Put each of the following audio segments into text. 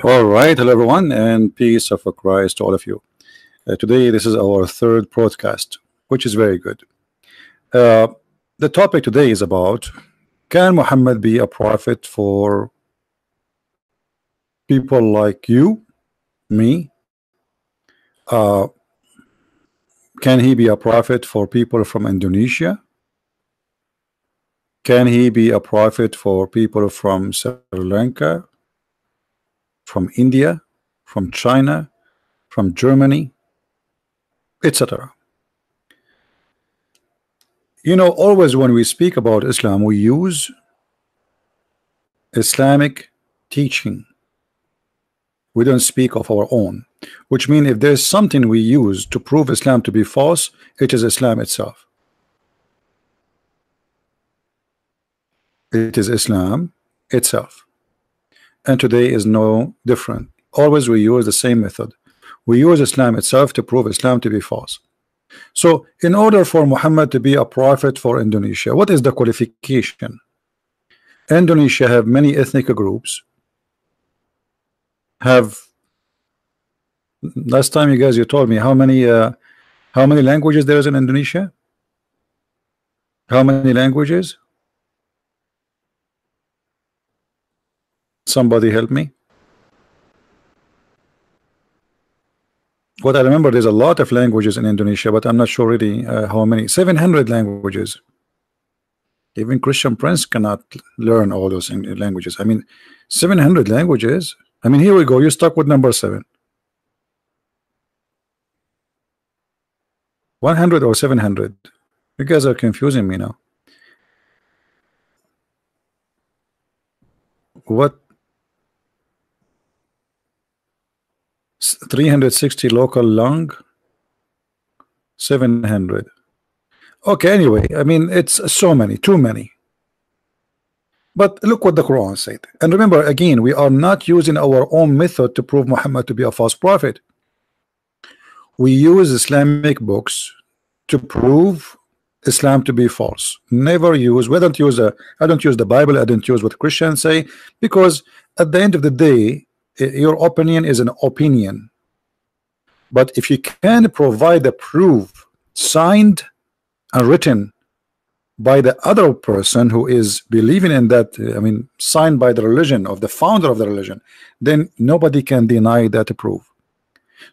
All right, hello everyone, and peace of Christ to all of you. Today, this is our third podcast, which is very good. Uh, the topic today is about: can Muhammad be a prophet for people like you, me? Uh, can he be a prophet for people from Indonesia? Can he be a prophet for people from Sri Lanka, from India, from China, from Germany, etc.? You know, always when we speak about Islam, we use Islamic teaching. We don't speak of our own, which means if there's something we use to prove Islam to be false, it is Islam itself. It is Islam itself. And today is no different. Always we use the same method. We use Islam itself to prove Islam to be false. So in order for Muhammad to be a prophet for Indonesia, what is the qualification? Indonesia have many ethnic groups. Last time you told me how many languages there is in Indonesia? How many languages? Somebody help me. What I remember, there's a lot of languages in Indonesia, but I'm not sure really how many. 700 languages. Even Christian Prince cannot learn all those languages. I mean, 700 languages. I mean, here we go. You're stuck with number 7. 100 or 700. You guys are confusing me now. What? 360 local long, 700. Okay, anyway, I mean, it's so many, too many. But look what the Quran said. And remember, again, we are not using our own method to prove Muhammad to be a false prophet. We use Islamic books to prove Islam to be false. Never use, I don't use the Bible, I don't use what Christians say, because at the end of the day, your opinion is an opinion. But if you can provide a proof signed and written by the other person who is believing in that, I mean, signed by the religion of the founder of the religion, then nobody can deny that proof.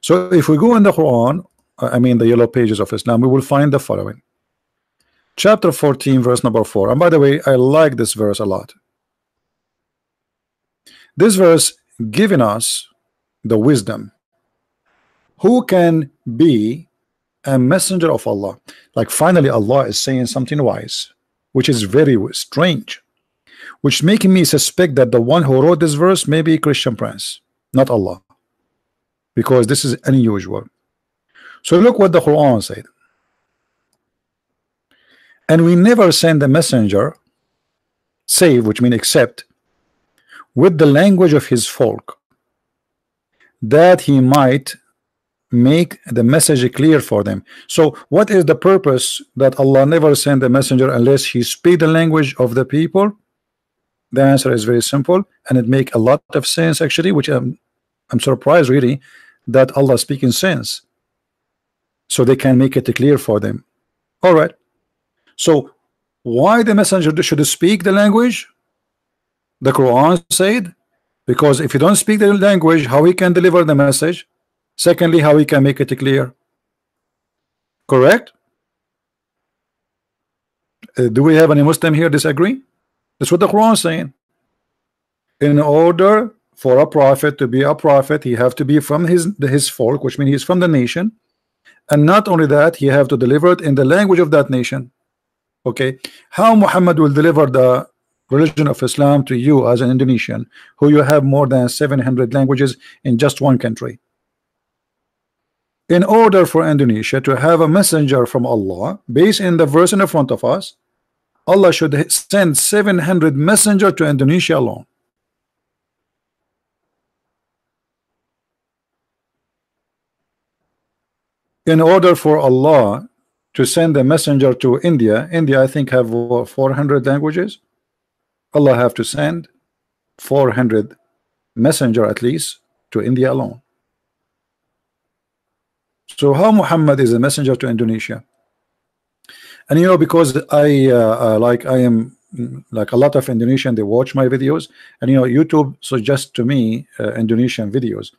So if we go in the Quran, I mean the yellow pages of Islam, we will find the following. Chapter 14, verse number 4. And by the way, I like this verse a lot. This verse giving us the wisdom. Who can be a messenger of Allah? Like finally Allah is saying something wise, which is very strange, which making me suspect that the one who wrote this verse may be Christian Prince, not Allah, because this is unusual. So look what the Quran said. And we never send a messenger save, which means except, with the language of his folk, that he might make the message clear for them. So what is the purpose that Allah never send a messenger unless he speak the language of the people? The answer is very simple, and it make a lot of sense actually, which I'm surprised really that Allah speaking sense, so they can make it clear for them. All right, so why the messenger should speak the language? The Quran said, because if you don't speak the language, how he can deliver the message? Secondly, how he can make it clear? Correct? Do we have any Muslim here disagree? That's what the Quran is saying. In order for a prophet to be a prophet, he have to be from his folk, which means he's from the nation, and not only that, he have to deliver it in the language of that nation. Okay, how Muhammad will deliver the religion of Islam to you as an Indonesian, who you have more than 700 languages in just one country? In order for Indonesia to have a messenger from Allah, based in the verse in front of us, Allah should send 700 messenger to Indonesia alone. In order for Allah to send a messenger to India, I think have 400 languages. Allah have to send 400 messenger at least to India alone. So how Muhammad is a messenger to Indonesia? And you know, because I am like a lot of Indonesian, they watch my videos, and you know, YouTube suggests to me Indonesian videos.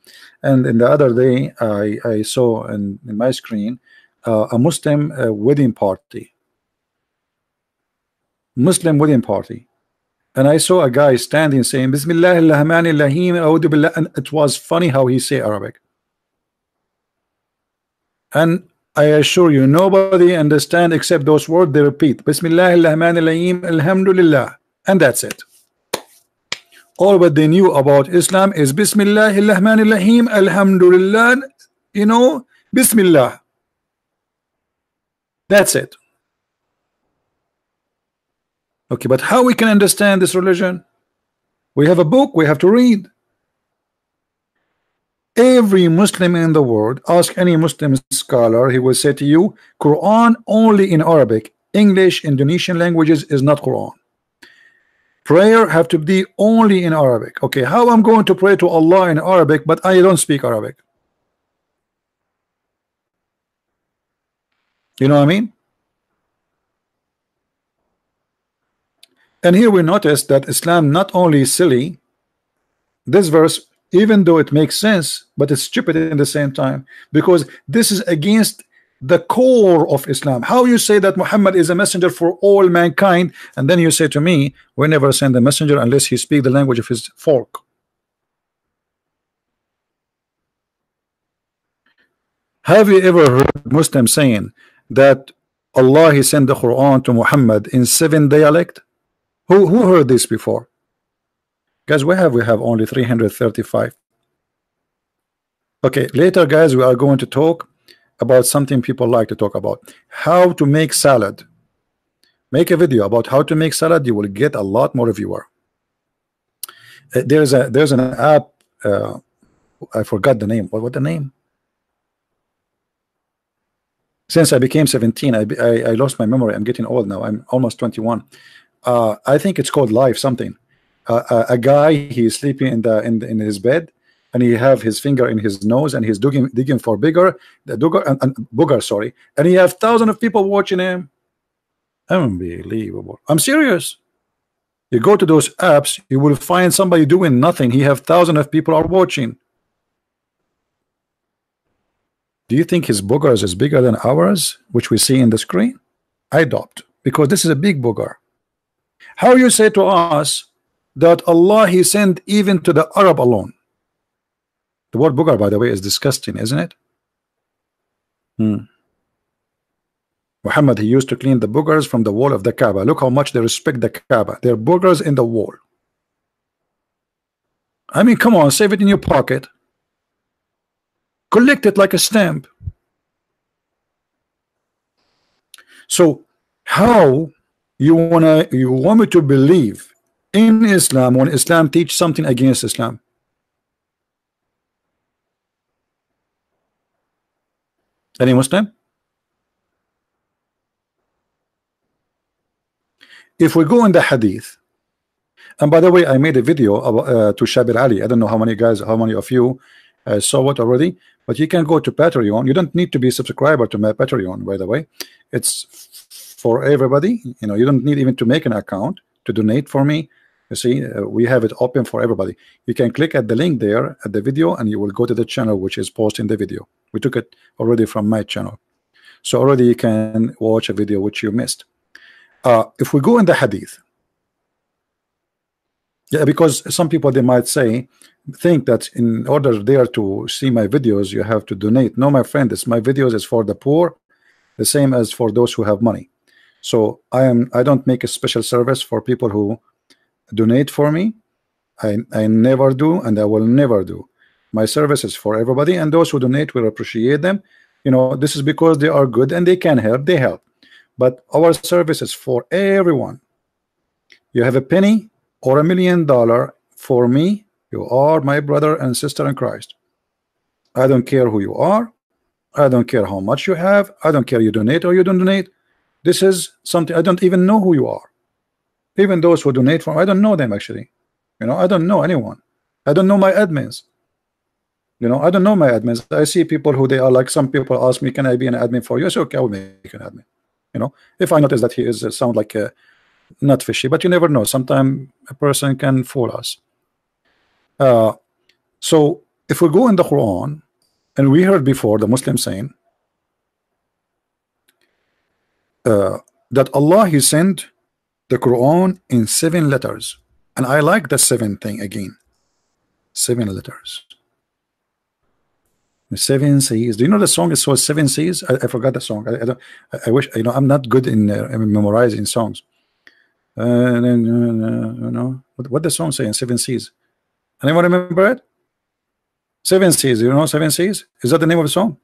And in the other day, I saw in my screen a Muslim wedding party. Muslim wedding party. And I saw a guy standing saying Bismillahirrahmanirrahim, A'udhu billah, and it was funny how he say Arabic. And I assure you, nobody understand except those words they repeat. Bismillahirrahmanirrahim, Alhamdulillah, and that's it. All what they knew about Islam is Bismillahirrahmanirrahim, Alhamdulillah, you know, Bismillah. That's it. Okay, but how we can understand this religion? We have a book, we have to read. Every Muslim in the world, ask any Muslim scholar, he will say to you, Quran only in Arabic. English, Indonesian languages is not Quran. Prayer have to be only in Arabic. Okay, how I'm going to pray to Allah in Arabic, but I don't speak Arabic? You know what I mean? And here we notice that Islam not only is silly, this verse, even though it makes sense, but it's stupid at the same time, because this is against the core of Islam. How you say that Muhammad is a messenger for all mankind, and then you say to me, we never send a messenger unless he speaks the language of his folk. Have you ever heard Muslims saying that Allah he sent the Quran to Muhammad in 7 dialects? Who heard this before? Guys, we have only 335. Okay, later guys, we are going to talk about something people like to talk about, how to make salad. Make a video about how to make salad, you will get a lot more viewer. There's an app, I forgot the name. What the name? Since I became 17, I lost my memory. I'm getting old now. I'm almost 21. I think it's called Live something. A guy, he's sleeping in his bed, and he have his finger in his nose, and he's digging for booger, sorry, and he have thousands of people watching him. Unbelievable. I'm serious. You go to those apps, you will find somebody doing nothing. He have thousands of people are watching. Do you think his boogers is bigger than ours, which we see in the screen? I doubt, because this is a big booger. How you say to us that Allah he sent even to the Arab alone? The word booger, by the way, is disgusting, isn't it? Muhammad, he used to clean the boogers from the wall of the Kaaba. Look how much they respect the Kaaba. They're boogers in the wall. I mean, come on, save it in your pocket. Collect it like a stamp. So how you want me to believe in Islam when Islam teach something against Islam? Any Muslim? If we go in the hadith, and by the way, I made a video about, to Shabir Ali. I don't know how many of you saw it already, but you can go to Patreon. You don't need to be a subscriber to my Patreon, by the way. It's for everybody. You know, you don't need even to make an account to donate for me. You see, we have it open for everybody. You can click at the link there at the video, and you will go to the channel which is posting the video. We took it already from my channel, so already you can watch a video which you missed. If we go in the hadith, yeah, because some people they might think that in order there to see my videos you have to donate. No, my friend, my videos is for the poor, the same as for those who have money. So I don't make a special service for people who donate for me. I never do, and I will never do. My service is for everybody, and those who donate will appreciate them. You know, this is because they are good and they can help, they help. But our service is for everyone. You have a penny or $1 million for me, you are my brother and sister in Christ. I don't care who you are. I don't care how much you have. I don't care you donate or you don't donate. This is something I don't even know who you are. Even those who donate from, I don't know them actually. You know, I don't know anyone. I don't know my admins. You know, I don't know my admins. I see people who they are like, some people ask me, can I be an admin for you? I say, okay, I will make an admin. You know, if I notice that he is sound like not fishy, but you never know. Sometimes a person can fool us. So if we go in the Quran, and we heard before the Muslim saying that Allah He sent the Quran in 7 letters, and I like the 7 thing again. 7 letters. 7 seas. Do you know the song is called 7 seas? I forgot the song. I wish, you know, I'm not good in memorizing songs. You know what the song saying? 7 seas. Anyone remember it? 7 seas. You know 7 seas? Is that the name of the song?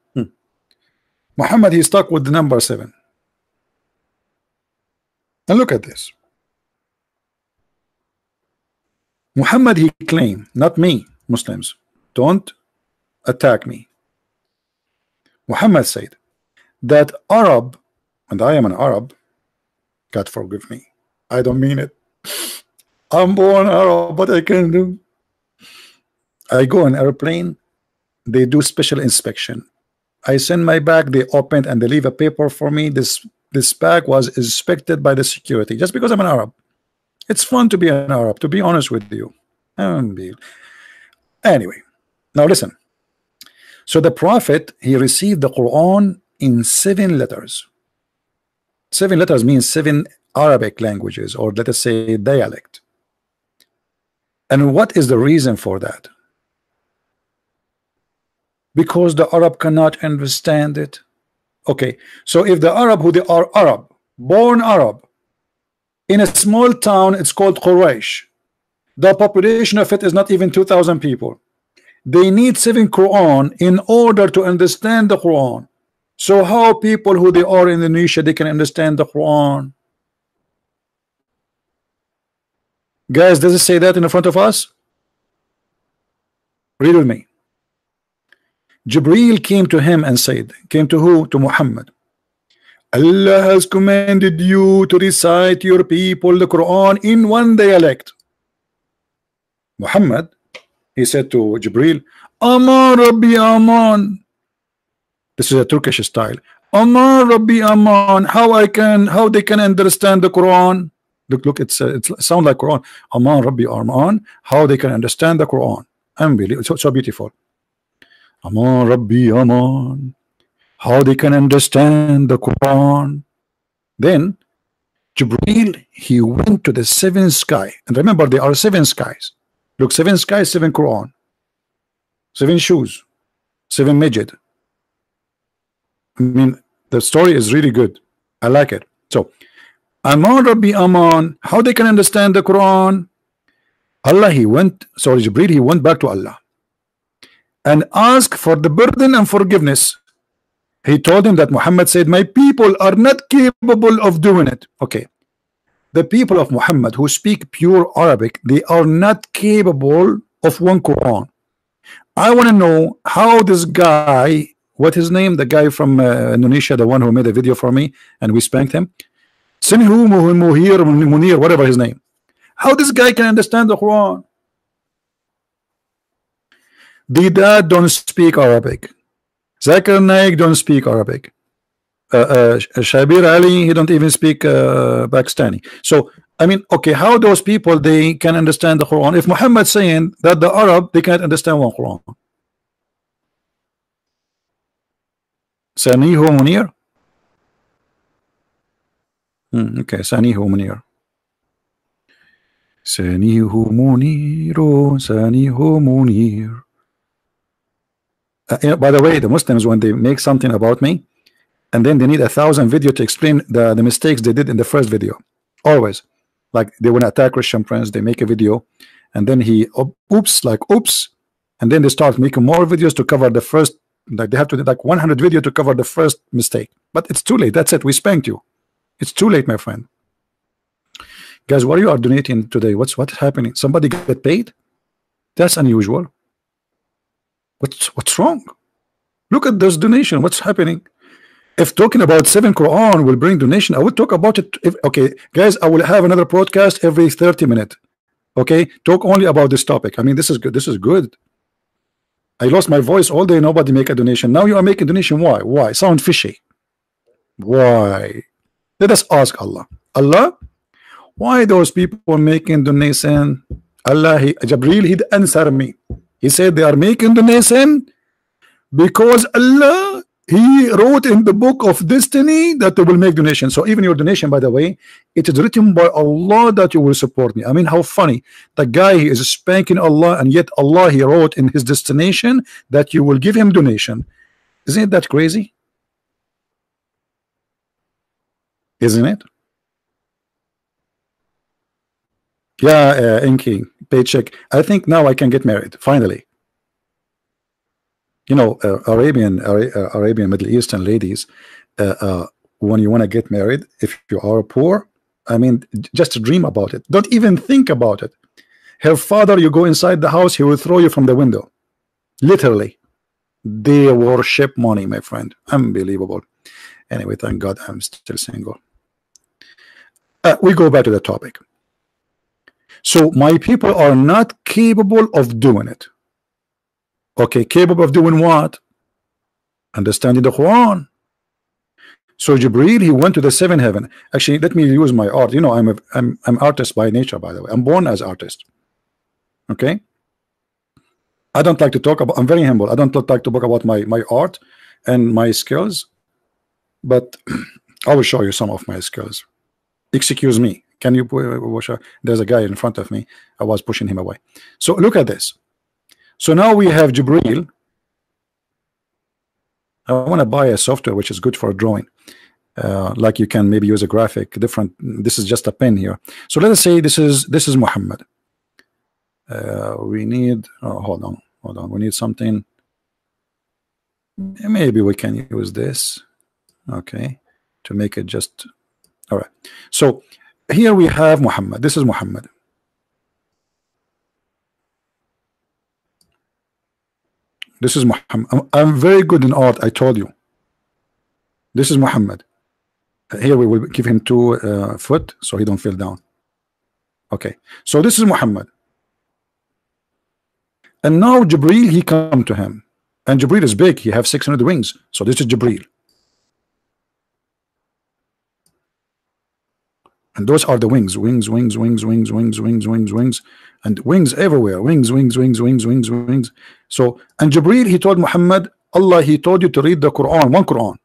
Muhammad, he stuck with the number 7. And look at this. Muhammad, he claimed, not me, Muslims, don't attack me. Muhammad said that Arab, and I am an Arab, God forgive me, I don't mean it. I'm born Arab, what I can do? I go on airplane, they do special inspection. I send my bag, they opened and they leave a paper for me. This bag was inspected by the security just because I'm an Arab. It's fun to be an Arab, to be honest with you. Anyway, now listen. So the Prophet, he received the Quran in 7 letters. 7 letters means 7 Arabic languages, or let us say dialect. And what is the reason for that? Because the Arab cannot understand it. Okay, so if the Arab who they are Arab, born Arab, in a small town, it's called Quraysh. The population of it is not even 2,000 people. They need 7 Quran in order to understand the Quran. So how people who they are in Indonesia, they can understand the Quran? Guys, does it say that in the front of us? Read with me. Jibreel came to him and said, came to who? To Muhammad. Allah has commanded you to recite your people the Quran in 1 dialect. Muhammad, he said to Jibreel, Aman Rabbi Aman. This is a Turkish style. Aman Rabbi Aman. How they can understand the Quran? Look, it sounds like Quran. Aman Rabbi Aman. How they can understand the Quran? Unbelievable. So beautiful. Aman Rabbi Aman. How they can understand the Quran? Then Jibreel, he went to the 7th sky, and remember there are 7 skies. Look, 7 skies, 7 Quran, 7 shoes, 7 midget. I mean, the story is really good. I like it. So, Aman Rabbi Aman, how they can understand the Quran? Jibreel, he went back to Allah and asked for the burden and forgiveness. He told him that Muhammad said, my people are not capable of doing it. Okay. The people of Muhammad who speak pure Arabic, they are not capable of 1 Quran. I want to know how this guy, what his name, the guy from Indonesia, the one who made a video for me and we spanked him, Sinhu Munir, whatever his name, how this guy can understand the Quran? Tidak don't speak Arabic. Zakir Naik don't speak Arabic. Shabir Ali, he don't even speak Pakistani. So I mean, okay, how those people they can understand the Quran? If Muhammad saying that the Arab they can't understand 1 Quran. Sanihu Munir. Okay, Sanihu Munir. Sanihu Munir. Sanihu Munir. By the way, the Muslims, when they make something about me and then they need 1,000 video to explain the mistakes they did in the first video, always, like they want to attack Christian Prince, they make a video and then he oops, and then they start making more videos to cover the first, like they have to do like 100 video to cover the first mistake, but it's too late. That's it, we spanked you. It's too late, my friend. Guys, what you are donating today? What's happening? Somebody get paid? That's unusual. What's wrong? Look at this donation. What's happening? If talking about 7 Quran will bring donation, I would talk about it. Okay, guys, I will have another broadcast every 30 minutes. Okay, talk only about this topic. I mean, this is good. This is good. I lost my voice all day. Nobody make a donation. Now you are making donation. Why? Why? Sound fishy. Why? Let us ask Allah. Allah, why those people making donation? Allah, Jabril, he answered me. He said they are making donation because Allah, he wrote in the book of destiny that they will make donation. So even your donation, by the way, it is written by Allah that you will support me. I mean, how funny. The guy, he is spanking Allah, and yet Allah, he wrote in his destination that you will give him donation. Isn't that crazy? Isn't it? Yeah, Inky, paycheck. I think now I can get married, finally. You know, Arabian Middle Eastern ladies, when you want to get married, if you are poor, I mean, just dream about it. Don't even think about it. Her father, you go inside the house, he will throw you from the window. Literally. They worship money, my friend. Unbelievable. Anyway, thank God I'm still single. We go back to the topic. So my people are not capable of doing it. Okay, capable of doing what? Understanding the Quran. So Jibreel, he went to the seventh heaven. Actually, let me use my art. You know, I'm artist by nature, by the way. I'm born as artist. Okay. I don't like to talk about. I'm very humble. I don't like to talk about my art and my skills, but I will show you some of my skills. Excuse me. Can you? There's a guy in front of me. I was pushing him away. So look at this. So now we have Jibreel. I want to buy a software which is good for drawing. Like you can maybe use a graphic different. This is just a pen here. So let us say this is Muhammad. We need hold on, we need something. Maybe we can use this, okay, to make it just all right. So here we have Muhammad. This is Muhammad. This is Muhammad. I'm very good in art, I told you. This is Muhammad. Here we will give him 2 foot so he don't fall down. Okay, so this is Muhammad. And now Jibreel, he come to him. And Jibreel is big. He have 600 wings. So this is Jibreel. And those are the wings. Wings, wings, wings, wings, wings, wings, wings, wings. And wings everywhere. Wings, wings, wings, wings, wings, wings. So, and Jibreel, he told Muhammad, Allah, he told you to read the Quran. One Quran.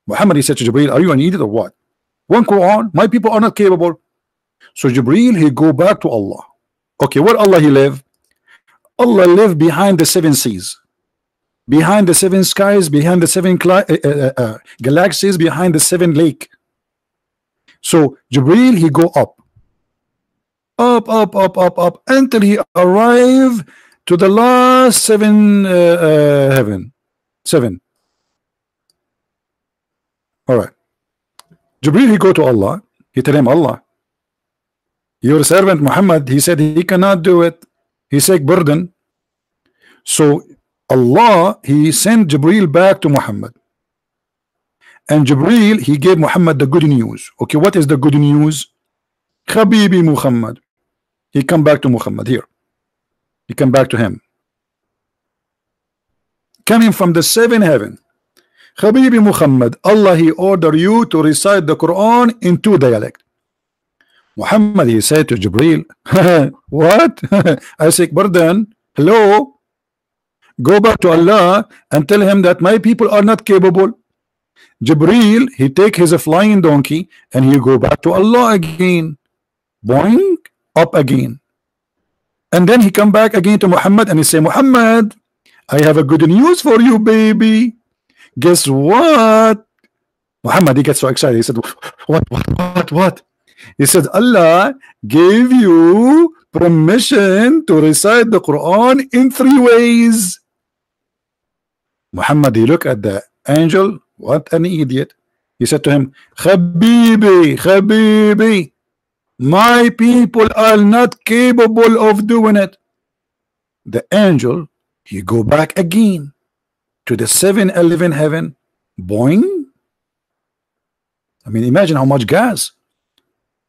Muhammad, he said to Jibreel, are you an idiot or what? One Quran? My people are not capable. So Jibreel, he go back to Allah. Okay, where Allah he live? Allah live behind the 7 seas, behind the 7 skies, behind the 7 galaxies, behind the 7 lake. So Jibreel, he go up, until he arrive to the last 7 heaven. 7. All right. Jibreel, he go to Allah. He tell him, Allah, your servant Muhammad, he said he cannot do it. He said burden. So Allah, he sent Jibreel back to Muhammad. And Jibreel, he gave Muhammad the good news. Okay, what is the good news? Habibi Muhammad. He come back to Muhammad here. He come back to him. Coming from the 7th heaven. Habibi Muhammad, Allah, he order you to recite the Quran in 2 dialects. Muhammad, he said to Jibreel, what? I say, pardon, hello? Go back to Allah and tell him that my people are not capable. Jibreel, he take his flying donkey and he go back to Allah again. Boing, up again. And then he come back again to Muhammad and he say, Muhammad, I have a good news for you, baby. Guess what? Muhammad, he gets so excited. He said, what? He said, Allah gave you permission to recite the Quran in 3 ways. Muhammad, he looked at the angel. What an idiot. He said to him, Habibi, my people are not capable of doing it. The angel, he go back again to the 7-11 heaven. Boing. I mean, imagine how much gas.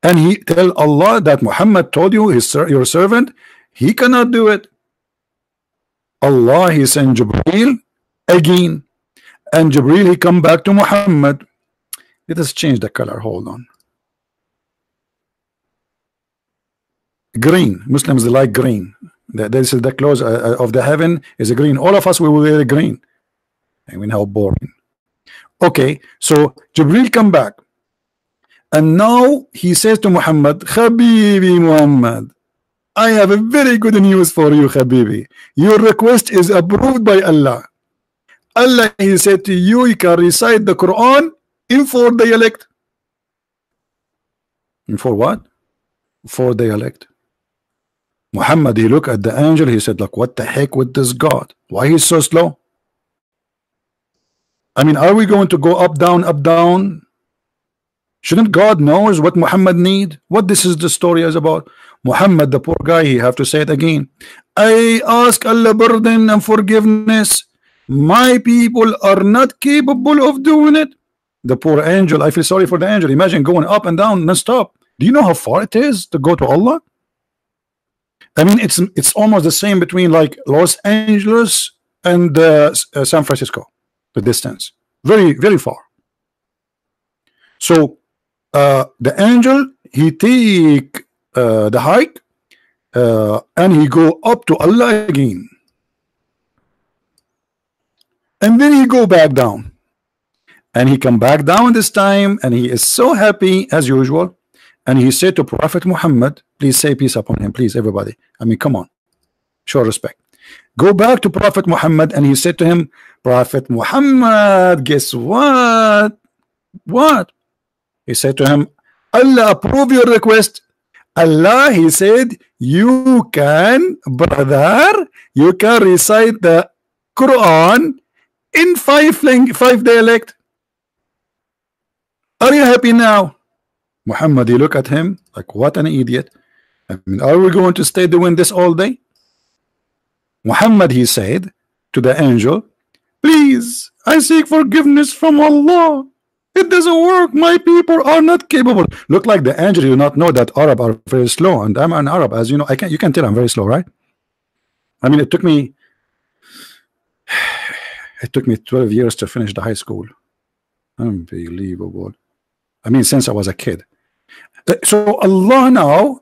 and he tell Allah that Muhammad told you your servant he cannot do it. Allah he sent Jibril again, and Jibril he come back to Muhammad. Let us change the color. Hold on. Green. Muslims they like green. This is the clothes of the heaven is a green. All of us we will wear green. I mean, how boring. Okay, so Jibril come back, and now he says to Muhammad, Habibi Muhammad, I have a very good news for you, Habibi. Your request is approved by Allah. Allah, he said to you, you can recite the Quran in 4 dialect. In 4 what? 4 dialect. Muhammad, he looked at the angel, he said, like, what the heck with this God? Why he's so slow? I mean, are we going to go up, down, up, down? Shouldn't God knows what Muhammad need? What this is the story is about? Muhammad, the poor guy, he have to say it again. I ask Allah pardon and forgiveness. My people are not capable of doing it. The poor angel, I feel sorry for the angel. Imagine going up and down non-stop. Do you know how far it is to go to Allah? I mean, it's almost the same between like Los Angeles and San Francisco. The distance, very, very far. So the angel he take the hike and he go up to Allah again, and then he go back down, and he come back down this time, and he is so happy as usual, and he said to Prophet Muhammad, please say peace upon him, please, everybody. I mean, come on, show respect. Go back to Prophet Muhammad, and he said to him, Prophet Muhammad, guess what? What? He said to him, Allah approve your request. Allah, he said, you can, brother, you can recite the Quran in 5 dialect. Are you happy now? Muhammad, he look at him like, what an idiot. I mean, are we going to stay doing this all day? Muhammad, he said to the angel, please, I seek forgiveness from Allah. It doesn't work. My people are not capable. Look like the angel, you do not know that Arab are very slow, and I'm an Arab, as you know. You can tell I'm very slow, right? I mean, it took me 12 years to finish the high school. Unbelievable. I mean, since I was a kid. So Allah now,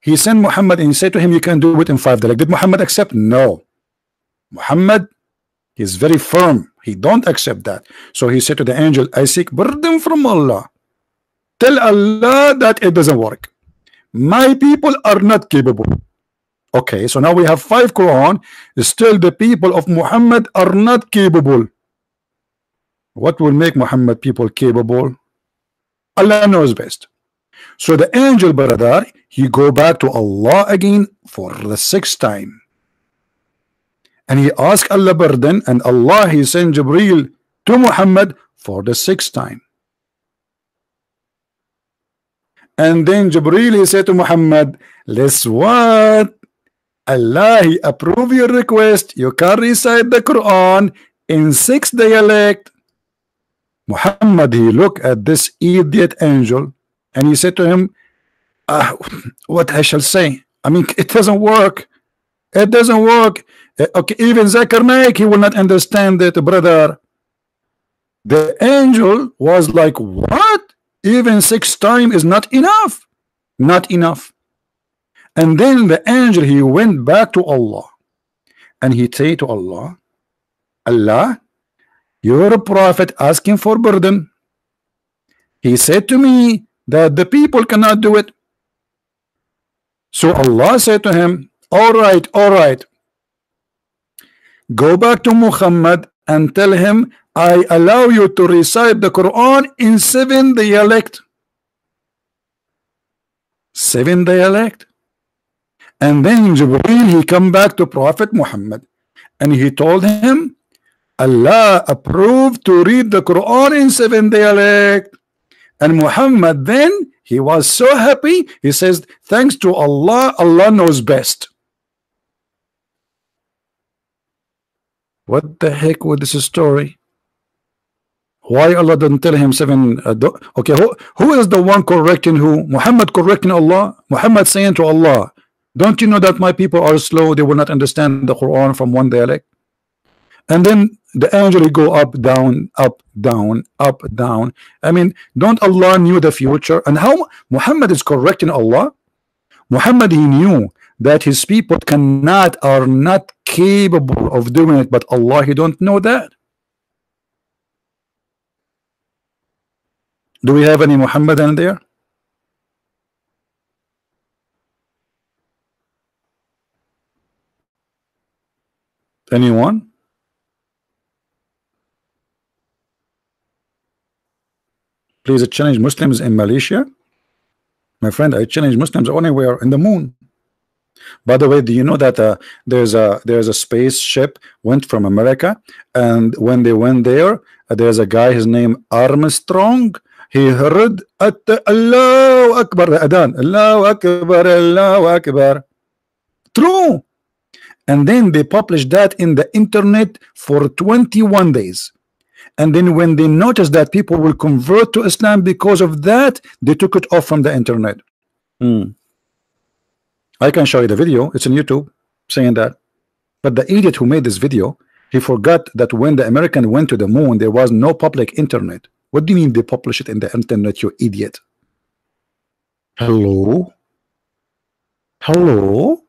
he sent Muhammad and he said to him, you can do it in 5 dialect. Did Muhammad accept? No. Muhammad, he's very firm. He don't accept that. So he said to the angel, I seek pardon from Allah. Tell Allah that it doesn't work. My people are not capable. Okay, so now we have 5 Quran. Still the people of Muhammad are not capable. What will make Muhammad people capable? Allah knows best. So the angel, brother, he go back to Allah again for the 6th time, and he asked Allah pardon, and Allah he sent Jibril to Muhammad for the 6th time. And then Jibril he said to Muhammad, let's what? Allah he approve your request. You can recite the Quran in 6 dialect. Muhammad he look at this idiot angel, and he said to him, what I shall say? I mean, it doesn't work. It doesn't work. Okay, even Zakir Naik, he will not understand it, brother. The angel was like, what? Even 6 times is not enough. Not enough. And then the angel, he went back to Allah, and he said to Allah, Allah, you're a prophet asking for pardon. He said to me that the people cannot do it. So Allah said to him, all right, go back to Muhammad and tell him I allow you to recite the Quran in 7 dialect. 7 dialect. And then Jibreel he come back to Prophet Muhammad, and he told him Allah approved to read the Quran in 7 dialect. And Muhammad then he was so happy, he says, thanks to Allah, Allah knows best. What the heck with this story? Why Allah didn't tell him seven? Okay, who is the one correcting who? Muhammad correcting Allah? Muhammad saying to Allah, don't you know that my people are slow? They will not understand the Quran from one dialect. And then the angel will go up, down, up, down, up, down. I mean, don't Allah knew the future? And how Muhammad is correcting Allah? Muhammad, he knew that his people are not capable of doing it, but Allah, he don't know that. Do we have any Muhammadan there? Anyone? Please challenge Muslims in Malaysia. My friend, I challenge Muslims anywhere in the moon. By the way, do you know that there's a spaceship went from America, and when they went there, there's a guy, his name Armstrong. He heard at Allahu Akbar, the Adhan, Allahu Akbar, Allahu Akbar. True. And then they published that in the internet for 21 days. And then when they noticed that people will convert to Islam because of that, they took it off from the internet. I can show you the video. It's on YouTube saying that. But the idiot who made this video, he forgot that when the American went to the moon, there was no public internet. What do you mean they publish it in the internet, you idiot? Hello? Hello?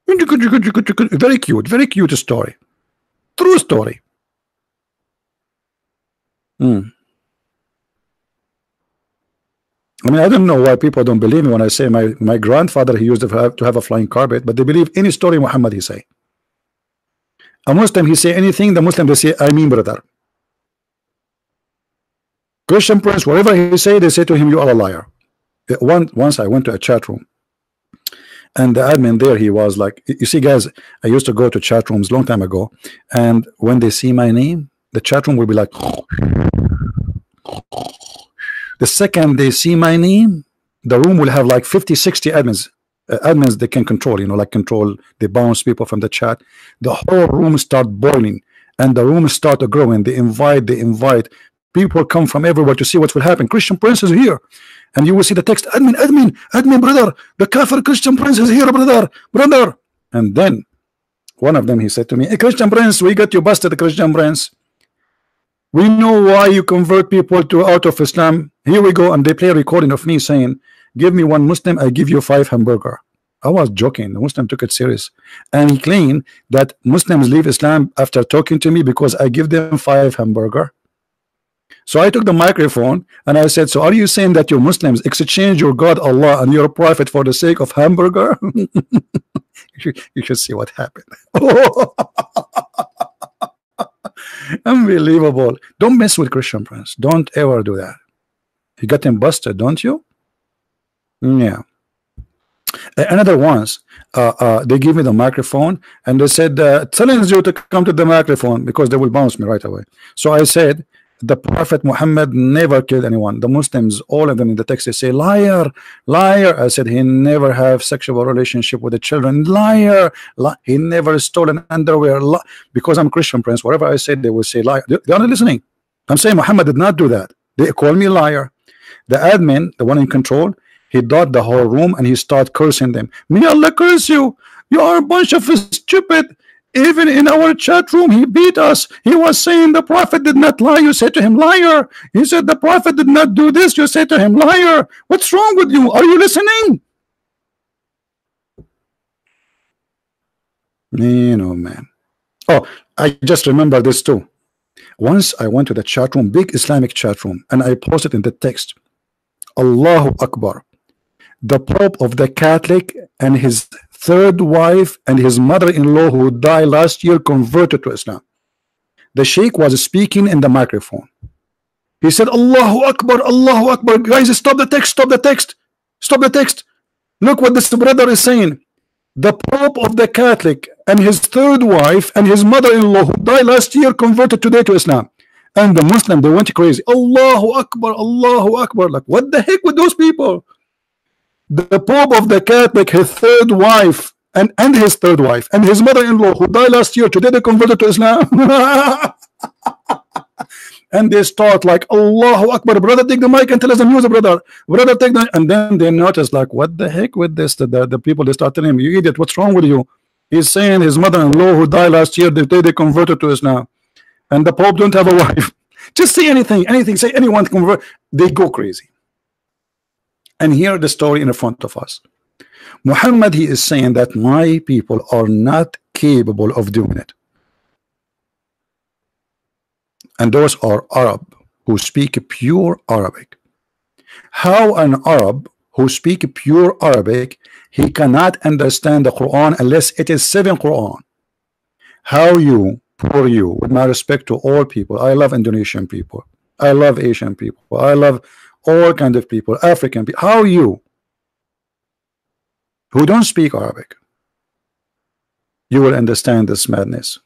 Very cute story. True story. I mean, I don't know why people don't believe me when I say my grandfather, he used to have a flying carpet, but they believe any story Muhammad he say. A Muslim, he say anything, the Muslim, they say, I mean, brother. Christian Prince, whatever he say, they say to him, you are a liar. Once I went to a chat room, and the admin there, he was like, you see, guys, I used to go to chat rooms long time ago, and when they see my name, the chat room will be like, the second they see my name, the room will have like 50, 60 admins. Admins they can control, you know, like control, they bounce people from the chat. The whole room start boiling, and the room start to grow, and they invite. People come from everywhere to see what will happen. Christian Prince is here, and you will see the text, admin, brother, the Kafir Christian Prince is here, brother. And then one of them, he said to me, hey, Christian Prince, we got you busted, Christian Prince. We know why you convert people out of Islam. Here we go. And they play a recording of me saying, give me one Muslim, I give you 5 hamburger. I was joking. The Muslim took it serious, and he claimed that Muslims leave Islam after talking to me because I give them 5 hamburger. So I took the microphone and I said, so are you saying that your Muslims exchange your God Allah and your prophet for the sake of hamburger? You should see what happened. Unbelievable. Don't mess with Christian Prince. Don't ever do that. You got him busted, don't you? Yeah. Another once, they give me the microphone and they said, challenge you to come to the microphone because they will bounce me right away. So I said, the Prophet Muhammad never killed anyone. The Muslims, all of them in the text, they say, liar, liar. I said, he never have sexual relationship with the children. Liar. He never stole an underwear. Because I'm Christian Prince, whatever I said, they will say liar. They're not listening. I'm saying Muhammad did not do that. They call me liar. The admin, the one in control, he dot the whole room and he start cursing them. May Allah curse you. You are a bunch of stupid. Even in our chat room, he beat us. He was saying the Prophet did not lie. You said to him, liar. He said the Prophet did not do this. You said to him, liar. What's wrong with you? Are you listening? You know, man. Oh, I just remember this too. Once I went to the chat room, big Islamic chat room, and I posted in the text, Allahu Akbar. The Pope of the Catholic and his third wife and his mother-in-law who died last year converted to Islam. The Sheikh was speaking in the microphone. He said, Allahu Akbar, Allahu Akbar. Guys, stop the text, stop the text, stop the text. Look what this brother is saying. The Pope of the Catholic and his third wife and his mother-in-law who died last year converted today to Islam. And the Muslim, they went crazy. Allahu Akbar, Allahu Akbar. Like, what the heck with those people? The Pope of the Catholic, his third wife, and his third wife, and his mother-in-law who died last year, today they converted to Islam. and they start like Allahu Akbar, brother, take the mic and tell us the news, brother, take the, and then they notice like, what the heck with this? The people, they start telling him, you idiot, what's wrong with you? He's saying his mother-in-law who died last year, the day they converted to Islam, and the Pope don't have a wife. Just say anything, say anyone convert, they go crazy. And here the story in front of us. Muhammad, he is saying that my people are not capable of doing it. And those are Arab who speak pure Arabic. How an Arab who speak pure Arabic, he cannot understand the Quran unless it is 7 Quran? How you, poor you, with my respect to all people, I love Indonesian people, I love Asian people, I love all kind of people, African people, how you, who don't speak Arabic, you will understand this madness?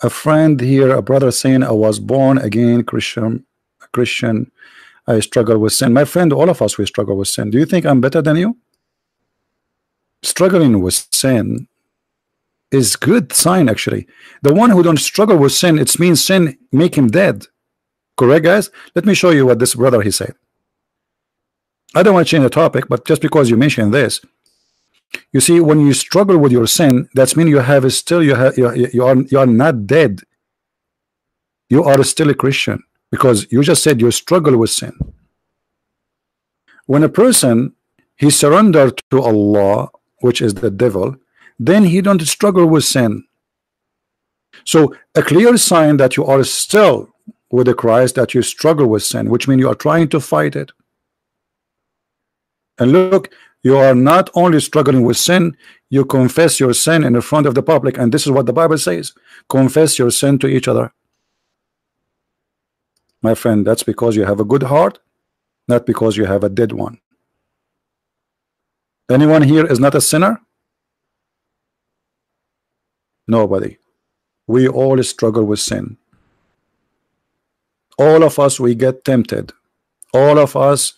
A friend here, a brother saying, I was born again Christian, I struggle with sin. My friend, all of us, we struggle with sin. Do you think I'm better than you? Struggling with sin is good sign, actually. The one who don't struggle with sin, it means sin make him dead. Correct, guys? Let me show you what this brother he said. I don't want to change the topic, but just because you mentioned this, you see, when you struggle with your sin, that's mean you have still you are not dead. You are still a Christian because you just said you struggle with sin. When a person he surrendered to Allah, which is the devil, then he don't struggle with sin. So a clear sign that you are still with the Christ, that you struggle with sin, which means you are trying to fight it. And look, you are not only struggling with sin, you confess your sin in the front of the public, and this is what the Bible says: confess your sin to each other. My friend, that's because you have a good heart, not because you have a dead one. Anyone here is not a sinner? Nobody. We all struggle with sin. All of us, we get tempted. All of us,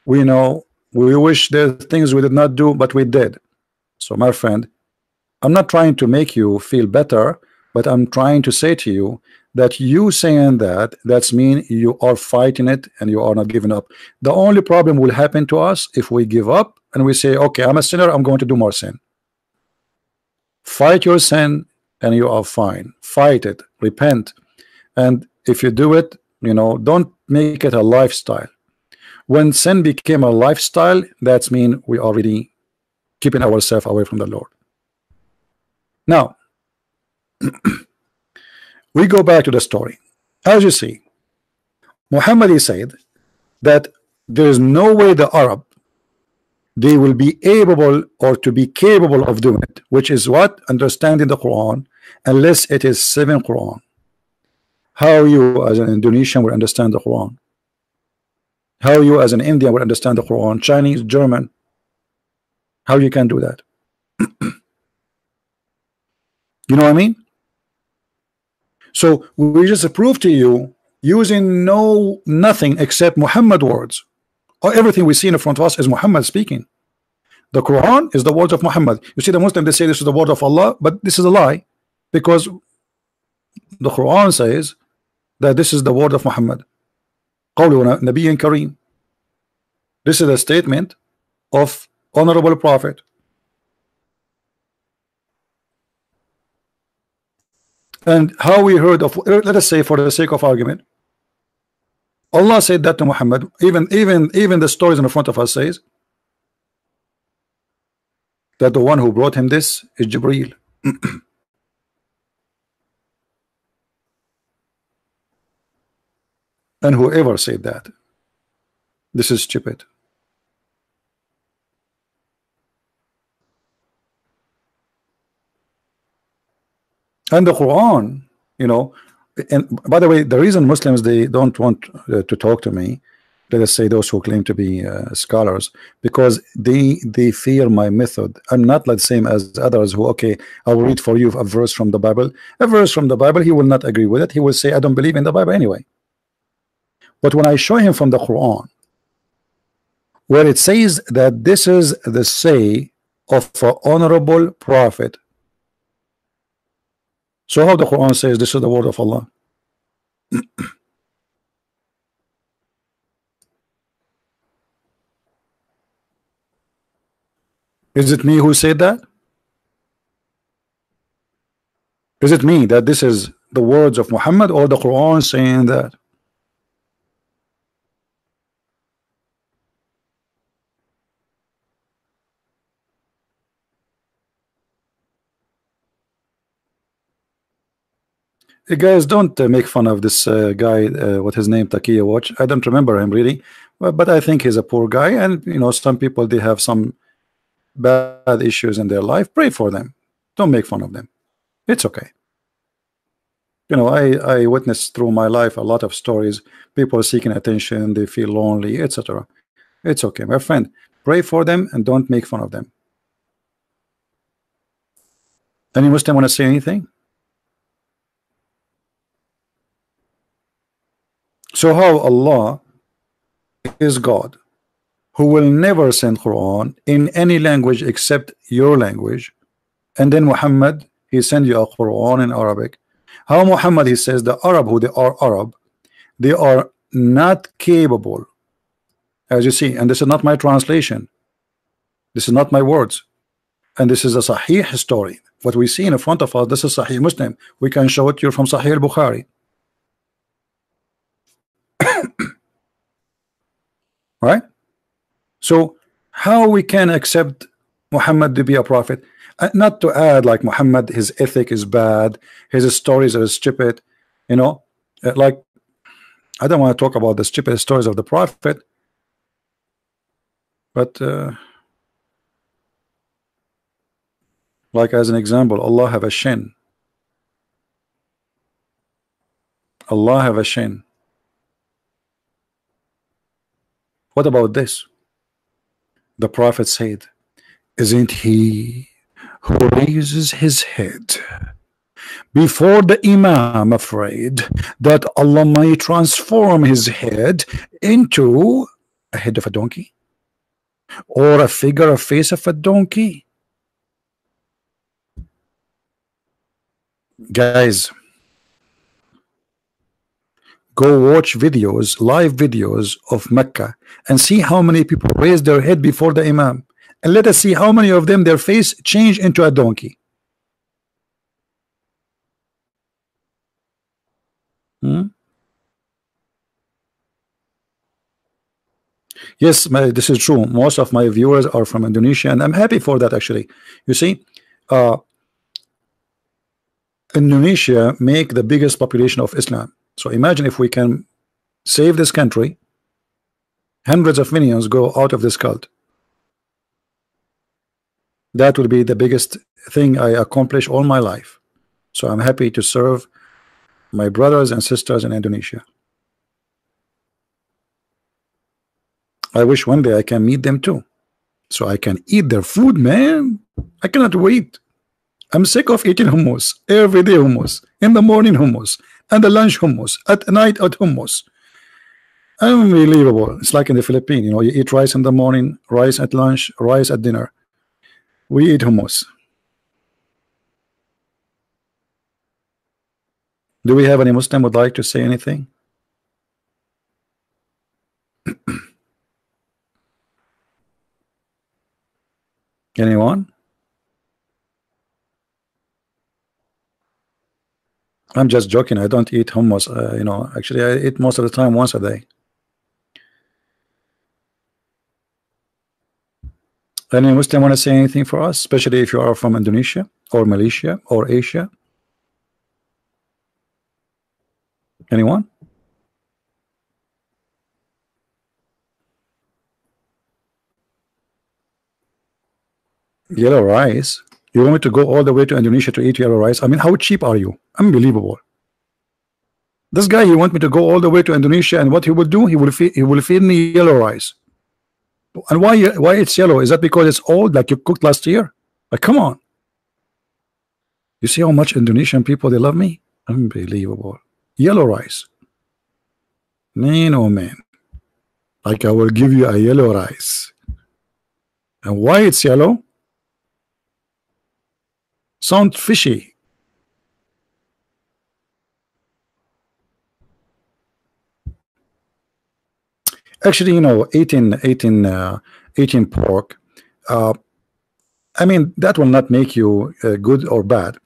we know, we wish there are things we did not do, but we did. So my friend, I'm not trying to make you feel better, but I'm trying to say to you that you saying that's mean you are fighting it and you are not giving up. The only problem will happen to us if we give up and we say, okay, I'm a sinner, I'm going to do more sin. Fight your sin and you are fine. Fight it, repent, and if you do it, you know, don't make it a lifestyle. When sin became a lifestyle, that's mean we already keeping ourselves away from the Lord. Now we go back to the story. As you see, Muhammad said that there is no way the Arab they will be able or to be capable of doing it, which is what? Understanding the Quran, unless it is 7 Quran. How you as an Indonesian will understand the Quran? How you as an Indian will understand the Quran? Chinese, German, how you can do that? You know what I mean? So we just prove to you using nothing except Muhammad words, or everything we see in front of us is Muhammad speaking. The Quran is the words of Muhammad. You see, the Muslims, they say this is the word of Allah, but this is a lie, because the Quran says that this is the word of Muhammad. قول نبي كريم. This is a statement of honorable prophet. And how we heard of, let us say for the sake of argument, Allah said that to Muhammad. Even the stories in front of us says that the one who brought him this is Jibreel. And whoever said that, this is stupid. And the Quran, you know, and by the way, the reason Muslims they don't want to talk to me, let us say those who claim to be scholars, because they fear my method. I'm not like the same as others who, okay, I will read for you a verse from the Bible. A verse from the Bible, he will not agree with it. He will say, I don't believe in the Bible anyway. But when I show him from the Quran, where it says that this is the say of an honorable prophet. So how the Quran says this is the word of Allah? Is it me who said that? Is it me that this is the words of Muhammad, or the Quran saying that? You guys, don't make fun of this guy. What his name? Takiya Watch. I don't remember him really, but I think he's a poor guy, and you know, some people they have some bad issues in their life. Pray for them. Don't make fun of them. It's okay. You know, I witnessed through my life a lot of stories. People seeking attention, they feel lonely, etc. It's okay, my friend. Pray for them and don't make fun of them. Any Muslim want to say anything? So how Allah is God, who will never send Quran in any language except your language, and then Muhammad, he send you a Quran in Arabic. How Muhammad, he says the Arab who they are Arab, they are not capable, as you see, and this is not my translation, this is not my words, and this is a Sahih story. What we see in front of us, this is Sahih Muslim. We can show it to you from Sahih al-Bukhari. Right? So how we can accept Muhammad to be a prophet? Not to add like Muhammad, his ethic is bad, his stories are stupid, you know, like I don't want to talk about the stupid stories of the prophet, but like as an example, Allah have a shin. Allah have a shin. What about this? The prophet said, isn't he who raises his head before the Imam afraid that Allah might transform his head into a head of a donkey or a figure of face of a donkey? Guys, go watch videos, live videos of Mecca, and see how many people raise their head before the Imam, and let us see how many of them their face change into a donkey. Yes, this is true. Most of my viewers are from Indonesia, and I'm happy for that. Actually, you see, Indonesia make the biggest population of Islam. So imagine if we can save this country, hundreds of millions go out of this cult. That will be the biggest thing I accomplish all my life. So I'm happy to serve my brothers and sisters in Indonesia. I wish one day I can meet them too, so I can eat their food, man. I cannot wait. I'm sick of eating hummus every day. Hummus in the morning, hummus, and the lunch hummus, at night at hummus. Unbelievable. It's like in the Philippines, you know, you eat rice in the morning, rice at lunch, rice at dinner. We eat hummus. Do we have any Muslim would like to say anything? Anyone? I'm just joking. I don't eat hummus. You know, actually, I eat most of the time once a day. Any Muslim want to say anything for us, especially if you are from Indonesia or Malaysia or Asia? Anyone? Yellow rice? You want me to go all the way to Indonesia to eat yellow rice? I mean, how cheap are you? Unbelievable. This guy, he want me to go all the way to Indonesia, and what he will do, he will feed me yellow rice. And why it's yellow? Is that because it's old, like you cooked last year? Like, come on. You see how much Indonesian people they love me? Unbelievable. Yellow rice. Man, oh man. Like, I will give you a yellow rice. And why it's yellow? Sound fishy. Actually, you know, eating pork, I mean, that will not make you good or bad,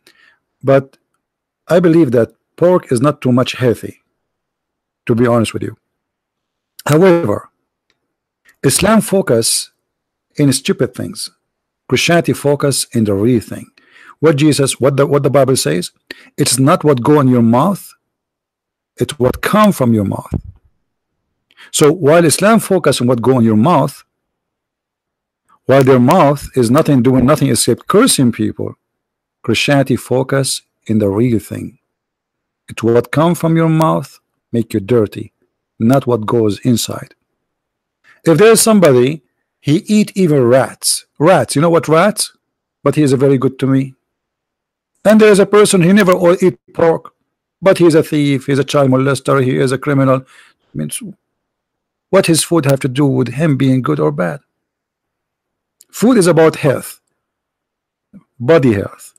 but I believe that pork is not too much healthy, to be honest with you. However, Islam focus in stupid things. Christianity focus in the real thing. What the Bible says, it's not what go in your mouth, it's what come from your mouth. So while Islam focus on what go in your mouth, while their mouth is doing nothing except cursing people, Christianity focus in the real thing. It's what come from your mouth make you dirty, not what goes inside. If there is somebody, he eat even rats. Rats, you know what rats? But he is very good to me. And there is a person, he never eat pork, but he is a thief, he is a child molester, he is a criminal. Means what his food have to do with him being good or bad? Food is about health, body health,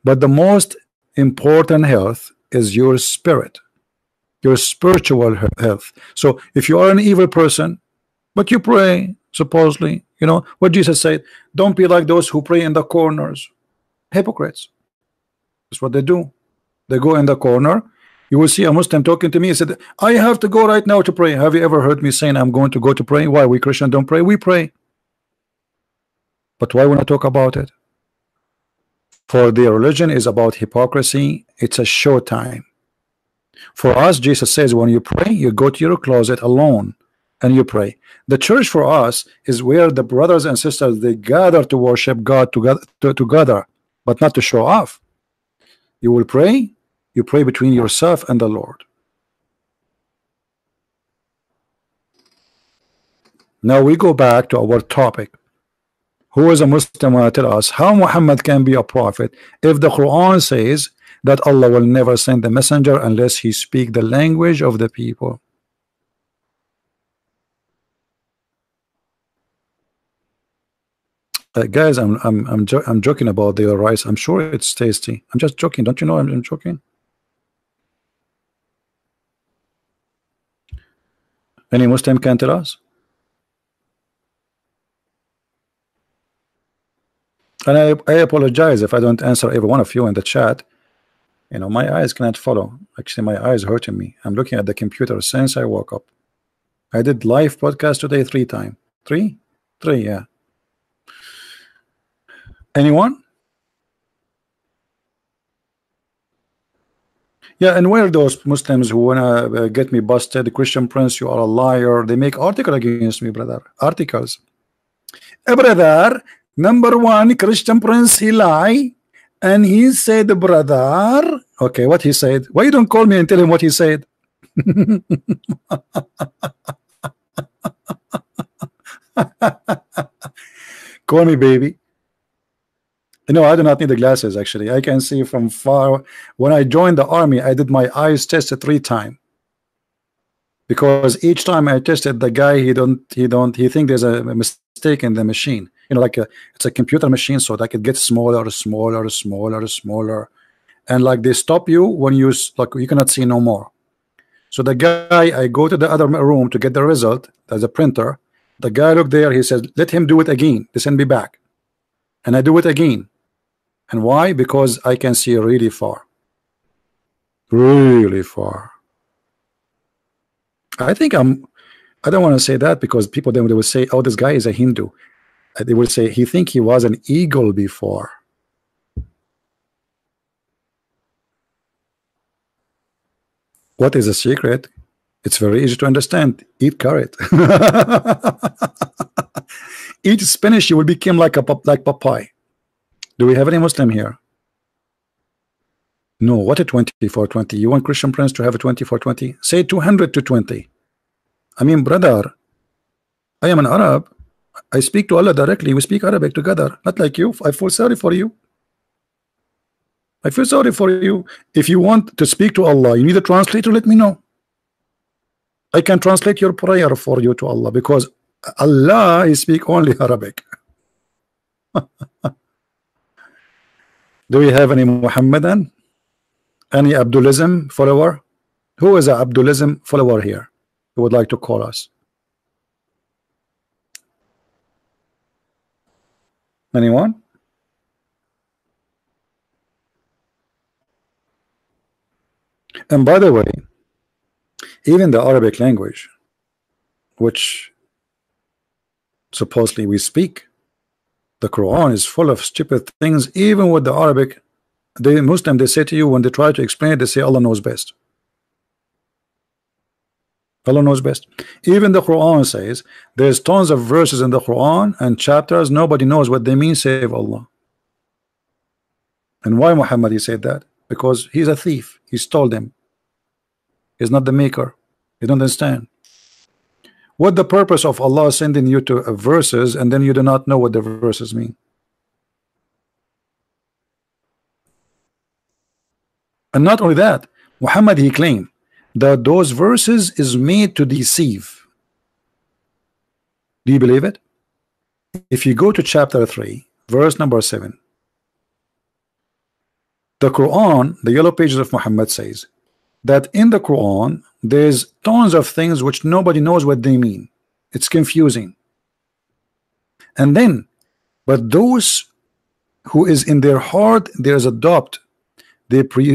but the most important health is your spirit, your spiritual health. So if you are an evil person, but you pray, supposedly, you know what Jesus said, don't be like those who pray in the corners. Hypocrites. That's what they do. They go in the corner. You will see a Muslim talking to me. He said, I have to go right now to pray. Have you ever heard me saying I'm going to go to pray? Why? We Christians don't pray. We pray. But why would I talk about it? For their religion is about hypocrisy. It's a show time. For us, Jesus says, when you pray, you go to your closet alone and you pray. The church for us is where the brothers and sisters, they gather to worship God together, but not to show off. You will pray, you pray between yourself and the Lord. Now we go back to our topic. Who is a Muslim want to tell us how Muhammad can be a prophet if the Quran says that Allah will never send the messenger unless he speak the language of the people? Guys, I'm joking about the rice. I'm sure it's tasty. I'm just joking. Don't you know I'm joking? Any Muslim can tell us? And I apologize if I don't answer every one of you in the chat. You know, my eyes cannot follow. Actually, my eyes hurting me. I'm looking at the computer since I woke up. I did live podcast today 3 times. Three, yeah. Anyone? Yeah, and where are those Muslims who wanna get me busted? Christian Prince, you are a liar. They make article against me, brother. Articles. Brother, number 1, Christian Prince, he lie, and he said, brother. Okay, what he said? Why you don't call me and tell him what he said? Call me, baby. No, I do not need the glasses. Actually, I can see from far. When I joined the army, I did my eyes tested 3 times because each time I tested, the guy he think there's a mistake in the machine. You know, like it's a computer machine, so that it gets smaller, and like they stop you when you like you cannot see no more. So the guy, I go to the other room to get the result. There's a printer. The guy looked there. He says, "Let him do it again." They send me back, and I do it again. And why? Because I can see really far. Really far. I think I don't want to say that because people then they will say, oh, this guy is a Hindu. They will say he think he was an eagle before. What is the secret? It's very easy to understand. Eat carrot. Eat spinach, you will become like Popeye. Do we have any Muslim here? No. What a 20-4-20? You want Christian Prince to have a 20-4-20? Say 200 to 20. I mean, brother, I am an Arab. I speak to Allah directly. We speak Arabic together. Not like you. I feel sorry for you. I feel sorry for you. If you want to speak to Allah, you need a translator. Let me know. I can translate your prayer for you to Allah because Allah, he speak only Arabic. Do we have any Muhammadan? Any Abdulism follower? Who is a Abdulism follower here who would like to call us? Anyone? And by the way, even the Arabic language, which supposedly we speak, the Quran is full of stupid things. Even with the Arabic, the Muslim, they say to you, when they try to explain it, they say Allah knows best. Allah knows best. Even the Quran says there's tons of verses in the Quran and chapters, nobody knows what they mean save Allah. And why Muhammad he said that? Because he's a thief. He stole them. He's not the maker. You don't understand. What the purpose of Allah sending you to verses and then you do not know what the verses mean? And not only that, Muhammad he claimed that those verses is made to deceive. Do you believe it? If you go to chapter 3 verse number 7, the Quran, the yellow pages of Muhammad, says that in the Quran there's tons of things which nobody knows what they mean. It's confusing. And then, but those who is in their heart there's adopt, they pursue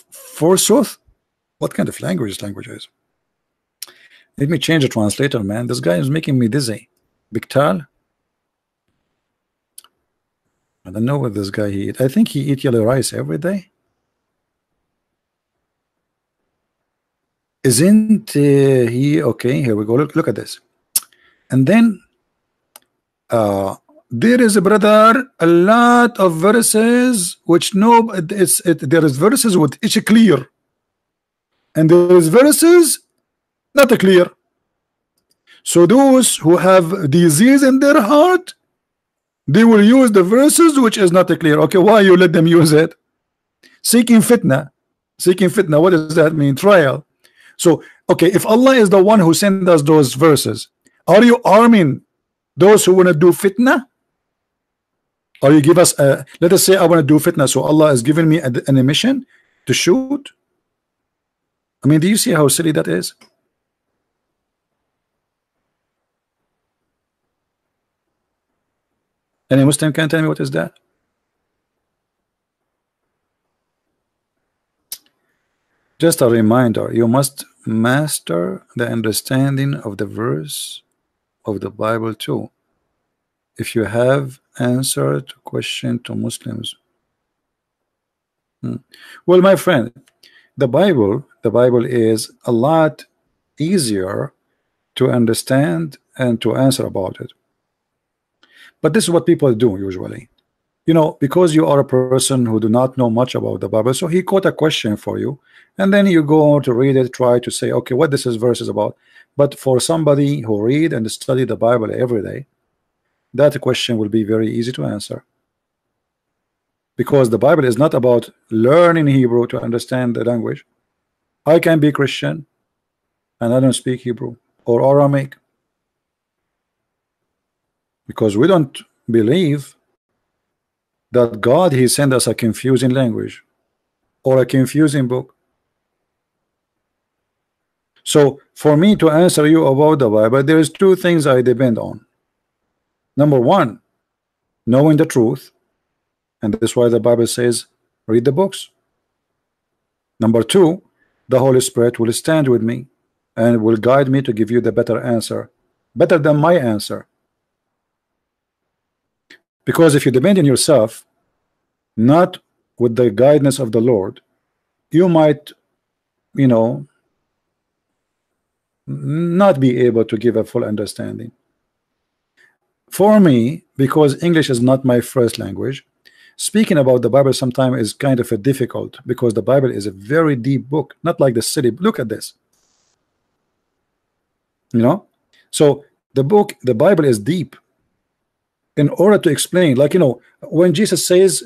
forsooth. What kind of language this language is? Let me change the translator, man. This guy is making me dizzy. Biktal. I don't know what this guy he eat. I think he eat yellow rice every day. Isn't he okay? Here we go. Look at this. And then there is a brother a lot of verses which there is verses with it's clear, and there is verses not clear. So those who have disease in their heart, they will use the verses which is not clear. Okay, why you let them use it? Seeking fitna. What does that mean? Trial. So okay, if Allah is the one who sent us those verses, are you arming those who want to do fitna? Or you give us a, let us say I want to do fitna, so Allah has given me an mission to shoot. I mean, do you see how silly that is? Any Muslim can tell me what is that? Just a reminder, you must master the understanding of the verse of the Bible too. If you have answered question to Muslims. Well, my friend, the Bible is a lot easier to understand and to answer about it. But this is what people do usually. You know, because you are a person who do not know much about the Bible, so he quote a question for you, and then you go to read it, try to say, okay, what this verse is about. But for somebody who read and study the Bible every day, that question will be very easy to answer, because the Bible is not about learning Hebrew to understand the language. I can be Christian and I don't speak Hebrew or Aramaic, because we don't believe that God he sent us a confusing language or a confusing book. So for me to answer you about the Bible, there is two things I depend on. Number one, knowing the truth, and that's why the Bible says read the books. Number two, the Holy Spirit will stand with me and will guide me to give you the better answer, better than my answer. Because if you depend on yourself, not with the guidance of the Lord, you might, you know, not be able to give a full understanding. For me, because English is not my first language, speaking about the Bible sometimes is kind of a difficult, because the Bible is a very deep book, not like the city. Look at this, you know. So the book, the Bible is deep. In order to explain, like, you know, when Jesus says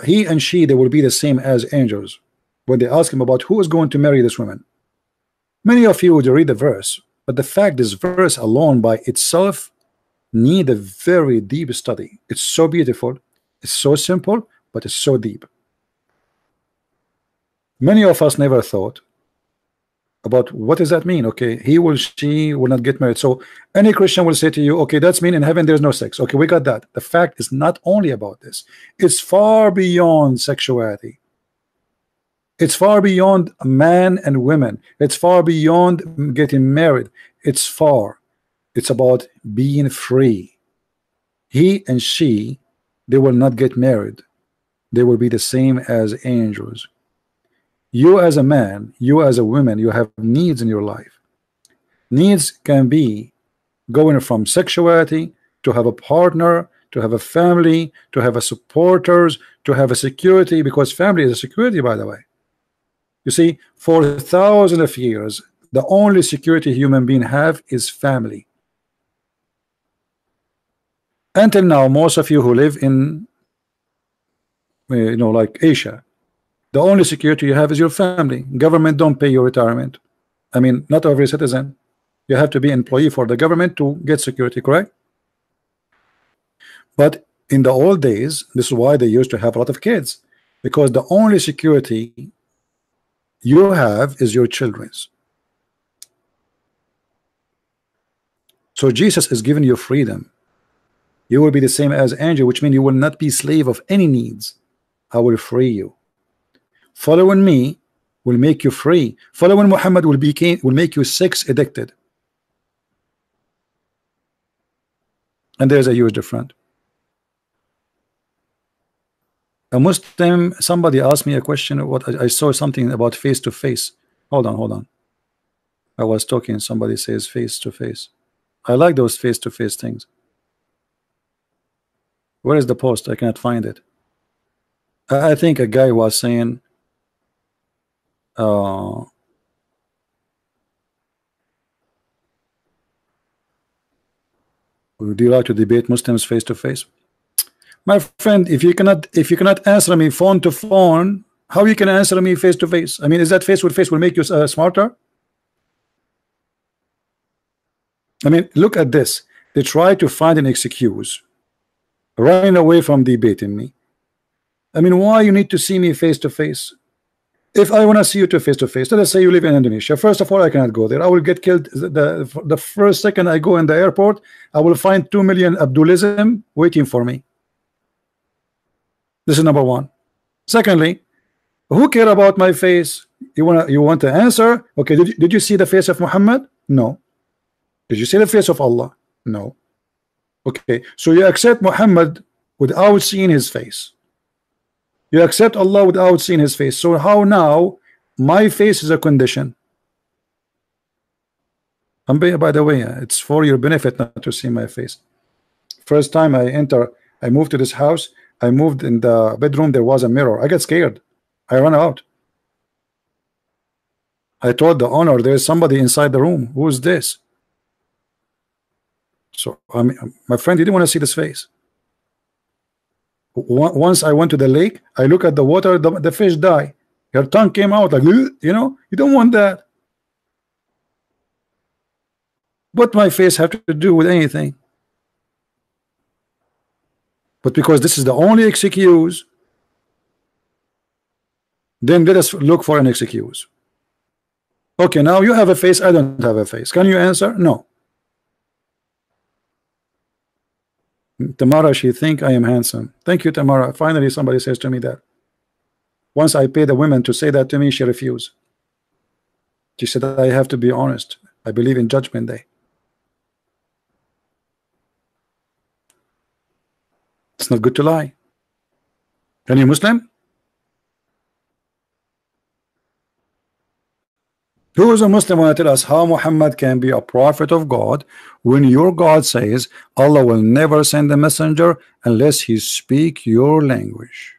he and she, they will be the same as angels, when they ask him about who is going to marry this woman, many of you would read the verse, but the fact this verse alone by itself need a very deep study. It's so beautiful. It's so simple, but it's so deep. Many of us never thought about what does that mean. Okay, she will not get married. So any Christian will say to you, okay, that's mean in heaven there's no sex. Okay, we got that. The fact is not only about this. It's far beyond sexuality. It's far beyond man and women. It's far beyond getting married. It's about being free. He and she, they will not get married. They will be the same as angels. You as a man, you as a woman, you have needs in your life. Needs can be going from sexuality to have a partner, to have a family, to have a supporters, to have a security, because family is a security, by the way. You see, for thousands of years, the only security human being have is family. Until now, most of you who live in, like Asia, the only security you have is your family. Government don't pay your retirement. I mean, not every citizen. You have to be an employee for the government to get security, correct? But in the old days, this is why they used to have a lot of kids, because the only security you have is your children's. So Jesus is giving you freedom. You will be the same as angel, which means you will not be slave of any needs. I will free you. Following me will make you free. Following Muhammad will make you sex addicted. And there's a huge difference. A Muslim, somebody asked me a question. I saw something about face to face. Hold on. I was talking. Somebody says face to face. I like those face to face things. Where is the post? I cannot find it. I think a guy was saying, do you like to debate Muslims face to face? My friend, if you cannot answer me phone to phone, how you can answer me face to face? I mean, is that face with face will make you smarter? I mean, look at this. They try to find an excuse, running away from debating me. I mean, why you need to see me face to face? If I want to see you to face, let us say you live in Indonesia. First of all, I cannot go there. I will get killed the first second I go in the airport. I will find 2 million Abdulism waiting for me. This is number one. Secondly, who care about my face? You want to answer? Okay, did you see the face of Muhammad? No. Did you see the face of Allah? No. Okay, so you accept Muhammad without seeing his face. You accept Allah without seeing his face. So how now my face is a condition? And by the way, it's for your benefit not to see my face. First time I moved to this house, I moved in the bedroom, there was a mirror. I got scared. I ran out. I told the owner, there's somebody inside the room. Who is this? So my friend didn't want to see this face. Once I went to the lake, I look at the water, the fish die. Her tongue came out like, you don't want that. What my face have to do with anything? But because this is the only excuse, then let us look for an excuse. Okay, now you have a face, I don't have a face. Can you answer? No. Tamara, she think I am handsome. Thank you, Tamara. Finally somebody says to me that. Once I paid the women to say that to me, she refused. She said I have to be honest. I believe in Judgment Day. It's not good to lie. Are you Muslim? Who is a Muslim want to tell us how Muhammad can be a prophet of God when your God says Allah will never send a messenger unless he speak your language?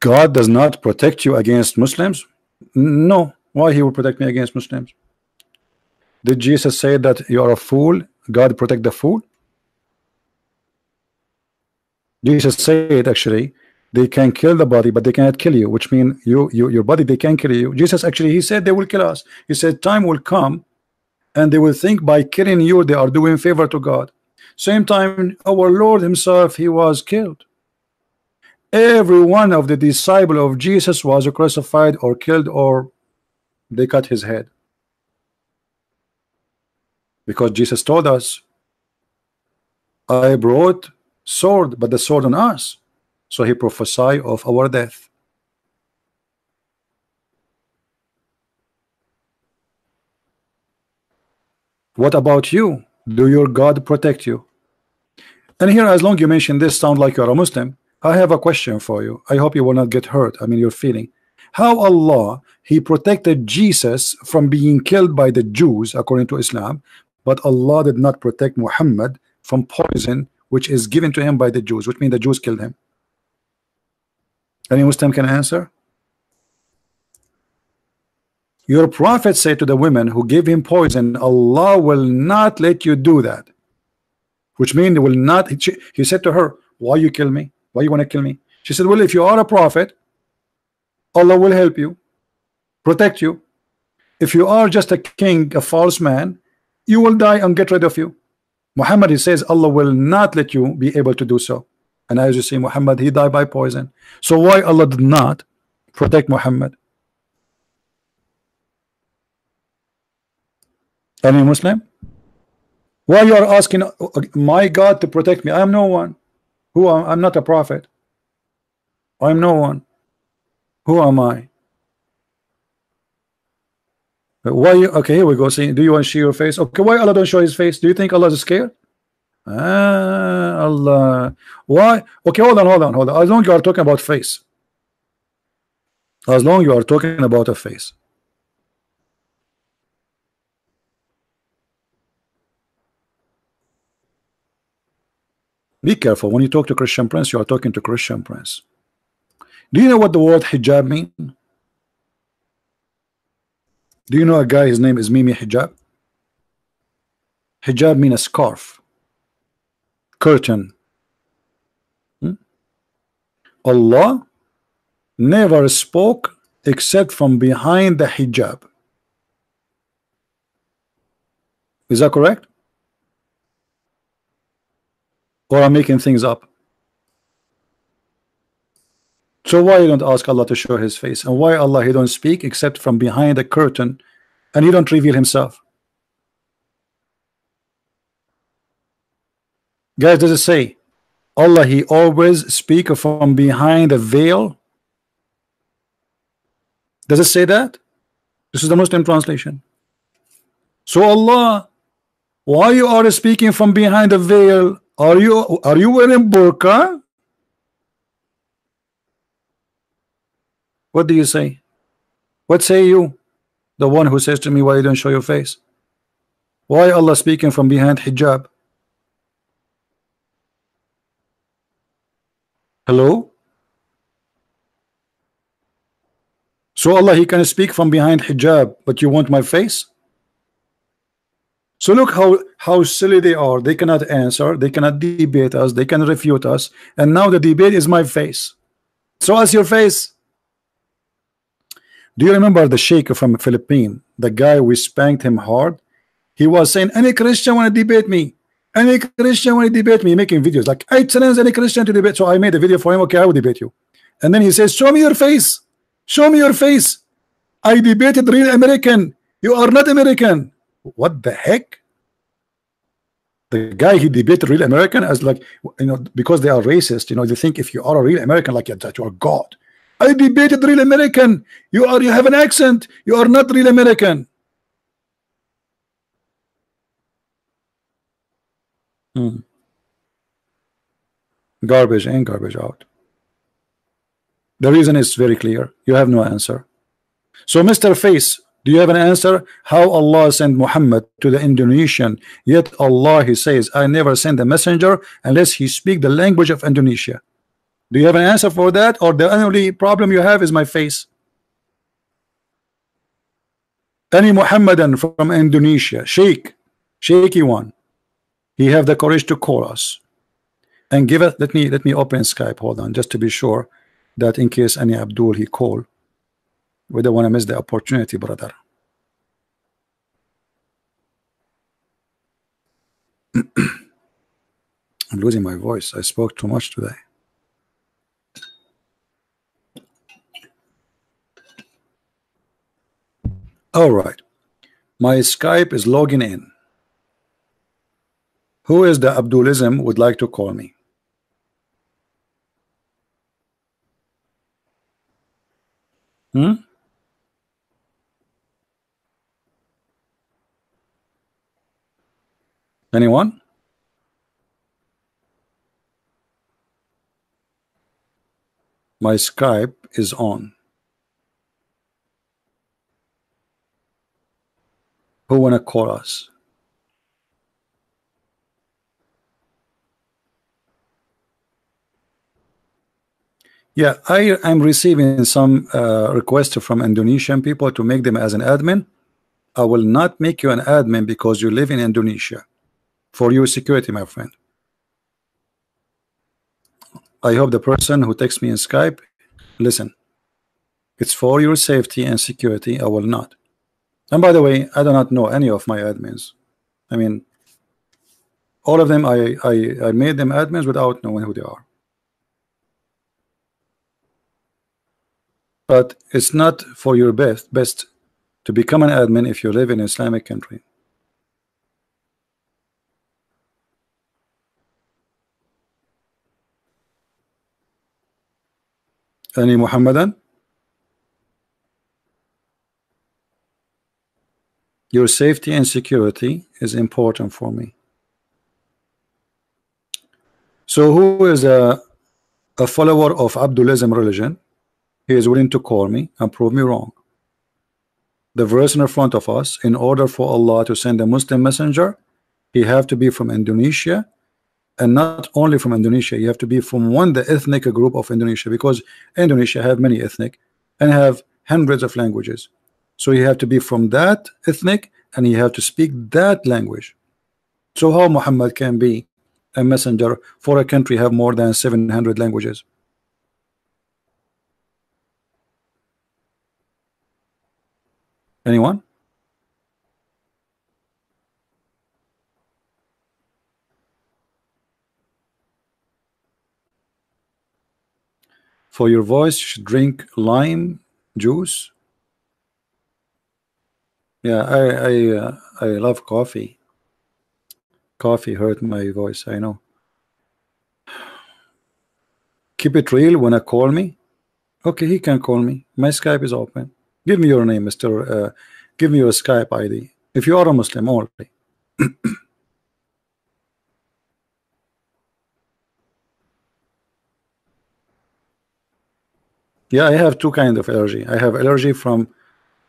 God does not protect you against Muslims? No. Why he will protect me against Muslims? Did Jesus say that you are a fool? God protect the fool? Jesus said actually they can kill the body but they cannot kill you, which means your body they can kill you. Jesus actually he said they will kill us. He said time will come and they will think by killing you they are doing favor to God. Same time, our Lord himself, he was killed. Every one of the disciples of Jesus was crucified or killed, or they cut his head, because Jesus told us, I brought sword, but the sword on us. So he prophesied of our death. What about you? Do your God protect you? And here, as long you mention this, sound like you're a Muslim, I have a question for you. I hope you will not get hurt. I mean, you're feeling how Allah, he protected Jesus from being killed by the Jews according to Islam, but Allah did not protect Muhammad from poison which is given to him by the Jews, which means the Jews killed him. Any Muslim can answer? Your prophet said to the women who gave him poison, Allah will not let you do that, which means will not. He said to her, why you kill me? Why you want to kill me? She said, well, if you are a prophet, Allah will help you, protect you. If you are just a king, a false man, you will die and get rid of you. Muhammad, he says, Allah will not let you be able to do so. And as you see, Muhammad, he died by poison. So why Allah did not protect Muhammad? Any Muslim? Why you are asking my God to protect me? I am no one. Who I'm not a prophet. I'm no one. Who am I? Why you, okay, here we go. See, do you want to show your face? Okay, why Allah don't show his face? Do you think Allah is scared? Allah. Why? Okay, hold on. As long as you are talking about face. As long as you are talking about a face. Be careful when you talk to Christian Prince, you are talking to Christian Prince. Do you know what the word hijab means? Do you know a guy, his name is Mimi Hijab? Hijab means a scarf, curtain. Allah never spoke except from behind the hijab. Is that correct? Or I'm making things up? So why you don't ask Allah to show his face? And why Allah he don't speak except from behind the curtain, and he don't reveal himself? Guys, does it say Allah he always speak from behind the veil? Does it say that? This is the Muslim translation. So Allah, why you are speaking from behind the veil? Are you wearing burqa? What do you say? What say you? The one who says to me, why you don't show your face? Why Allah speaking from behind hijab? Hello? So Allah he can speak from behind hijab, but you want my face? So look how silly they are. They cannot answer, they cannot debate us, they can refute us, and now the debate is my face. So as your face. Do you remember the sheikh from Philippines, the guy we spanked him hard? He was saying, any Christian want to debate me, any Christian want to debate me, making videos like I challenge any Christian to debate. So I made a video for him. Okay, I will debate you. And then he says, show me your face, show me your face. I debated real American, you are not American. What the heck? The guy he debated real American as like, you know, because they are racist, you know, they think if you are a real American like that you are God. I debated real American. You have an accent. You are not real American. Garbage in, garbage out. The reason is very clear. You have no answer. So Mr. Face, do you have an answer? How Allah sent Muhammad to the Indonesian, yet Allah he says, I never send a messenger unless he speak the language of Indonesia. Do you have an answer for that, or the only problem you have is my face? Any Muhammadan from Indonesia, shaky one, he have the courage to call us and give us. Let me open Skype. Hold on, just to be sure that in case any Abdul he call, we don't want to miss the opportunity, brother. I'm losing my voice. I spoke too much today. All right. My Skype is logging in. Who is the Abdulism would like to call me? Anyone? My Skype is on. Who wanna call us? Yeah, I'm receiving some requests from Indonesian people to make them as an admin. I will not make you an admin because you live in Indonesia. For your security, my friend. I hope the person who texts me in Skype, listen, it's for your safety and security. I will not. And by the way, I do not know any of my admins. I mean, all of them, I made them admins without knowing who they are. But it's not for your best to become an admin if you live in an Islamic country. Any Muhammadan? Your safety and security is important for me. So who is a follower of Abdulism religion? He is willing to call me and prove me wrong. The verse in front of us, in order for Allah to send a Muslim messenger, he have to be from Indonesia, and not only from Indonesia, you have to be from the ethnic group of Indonesia, because Indonesia have many ethnic and have hundreds of languages. So you have to be from that ethnic and you have to speak that language. So how Muhammad can be a messenger for a country have more than 700 languages? Anyone? For your voice, you should drink lime juice. Yeah, I love coffee. Coffee hurt my voice, I know. Keep it real when I call me. Okay, he can call me. My Skype is open. Give me your name, Mr. Give me your Skype ID. If you are a Muslim only. Yeah, I have two kinds of allergy. I have allergy from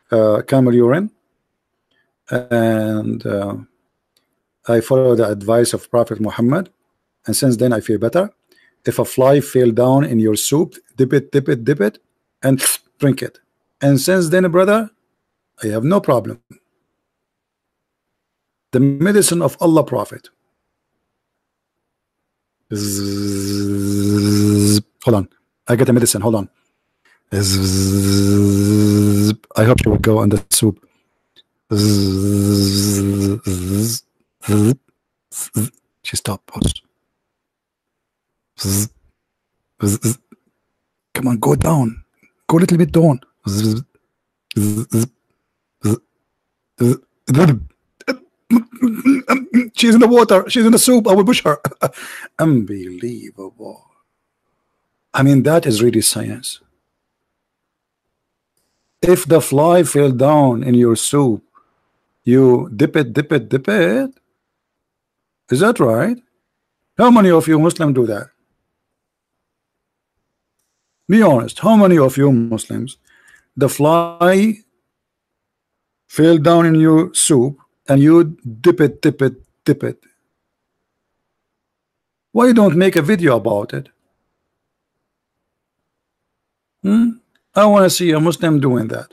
camel urine, and I follow the advice of Prophet Muhammad, and since then I feel better. If a fly fell down in your soup, dip it, and drink it. And since then, brother, I have no problem. The medicine of Allah Prophet. Hold on, I get the medicine. Hold on. I hope you will go on the soup. She stopped. Pause. Come on, go down. Go a little bit down. She's in the water. She's in the soup. I will push her. Unbelievable. I mean, that is really science. If the fly fell down in your soup, you dip it. Is that right? How many of you Muslims do that? Be honest. How many of you Muslims, the fly fell down in your soup and you dip it? Why don't make a video about it? I want to see a Muslim doing that.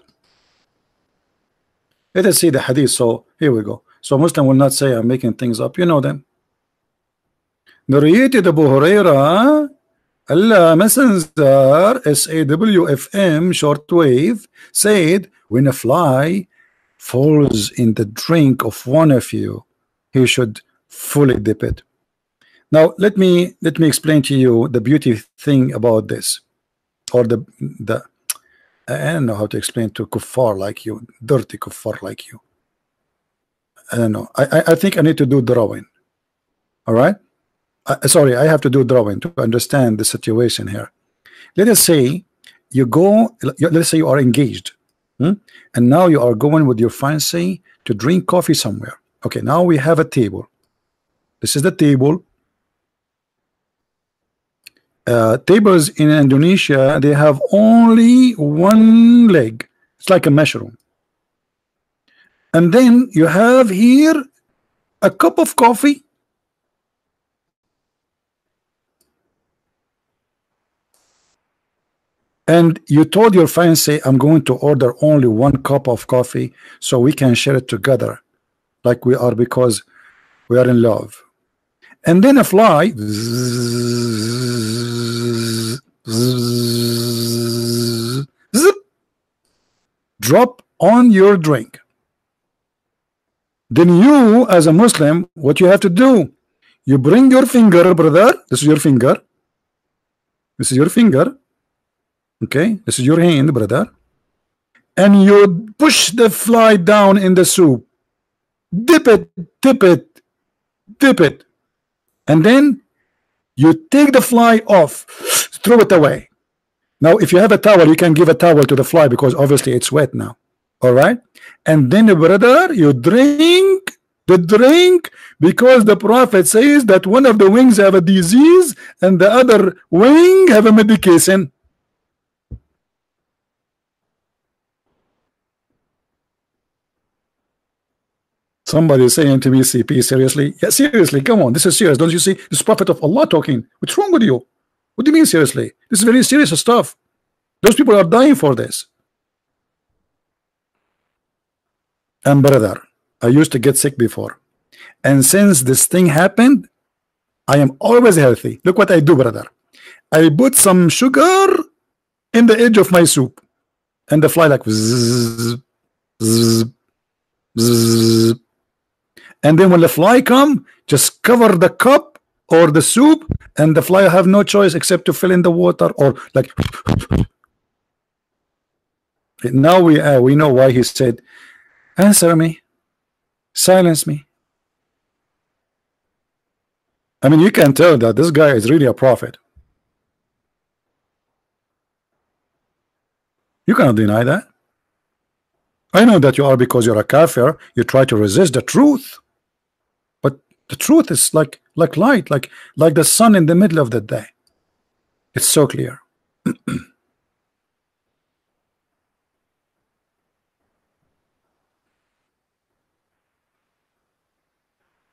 Let us see the hadith. So here we go. So Muslim will not say I'm making things up. You know them. Narrated Abu Huraira, Allah Messenger, SAWFM shortwave, said, when a fly falls in the drink of one of you, he should fully dip it. Now let me explain to you the beauty thing about this, or the I don't know how to explain to kuffar like you, dirty kuffar like you. I don't know. I think I need to do drawing. All right. Sorry, I have to do drawing to understand the situation here. Let us say you go. Let's say you are engaged, and now you are going with your fiancé to drink coffee somewhere. Okay. Now we have a table. This is the table. Tables in Indonesia, they have only one leg. It's like a mushroom. And then you have here a cup of coffee, and you told your fiancé, I'm going to order only one cup of coffee so we can share it together like we are, because we are in love. And then a fly zip, drop on your drink. Then you, as a Muslim, what you have to do, you bring your finger, brother. This is your finger. This is your finger. Okay, this is your hand, brother. And you push the fly down in the soup. Dip it, dip it, dip it. And then you take the fly off, throw it away. Now, if you have a towel, you can give a towel to the fly because obviously it's wet now. All right. And then, brother, you drink the drink because the Prophet says that one of the wings have a disease and the other wing have a medication. Somebody is saying to me, CP, seriously? Yeah, seriously, come on, this is serious. Don't you see? This Prophet of Allah talking. What's wrong with you? What do you mean seriously? This is very serious stuff. Those people are dying for this. And brother, I used to get sick before. And since this thing happened, I am always healthy. Look what I do, brother. I put some sugar in the edge of my soup. And the fly like zzz, zzz, zzz. And then when the fly come, just cover the cup or the soup, and the fly have no choice except to fill in the water or like. Now we know why he said, answer me, silence me. I mean, you can tell that this guy is really a prophet. You cannot deny that. I know that you are, because you're a kafir, you try to resist the truth. But the truth is like light, like the sun in the middle of the day. It's so clear.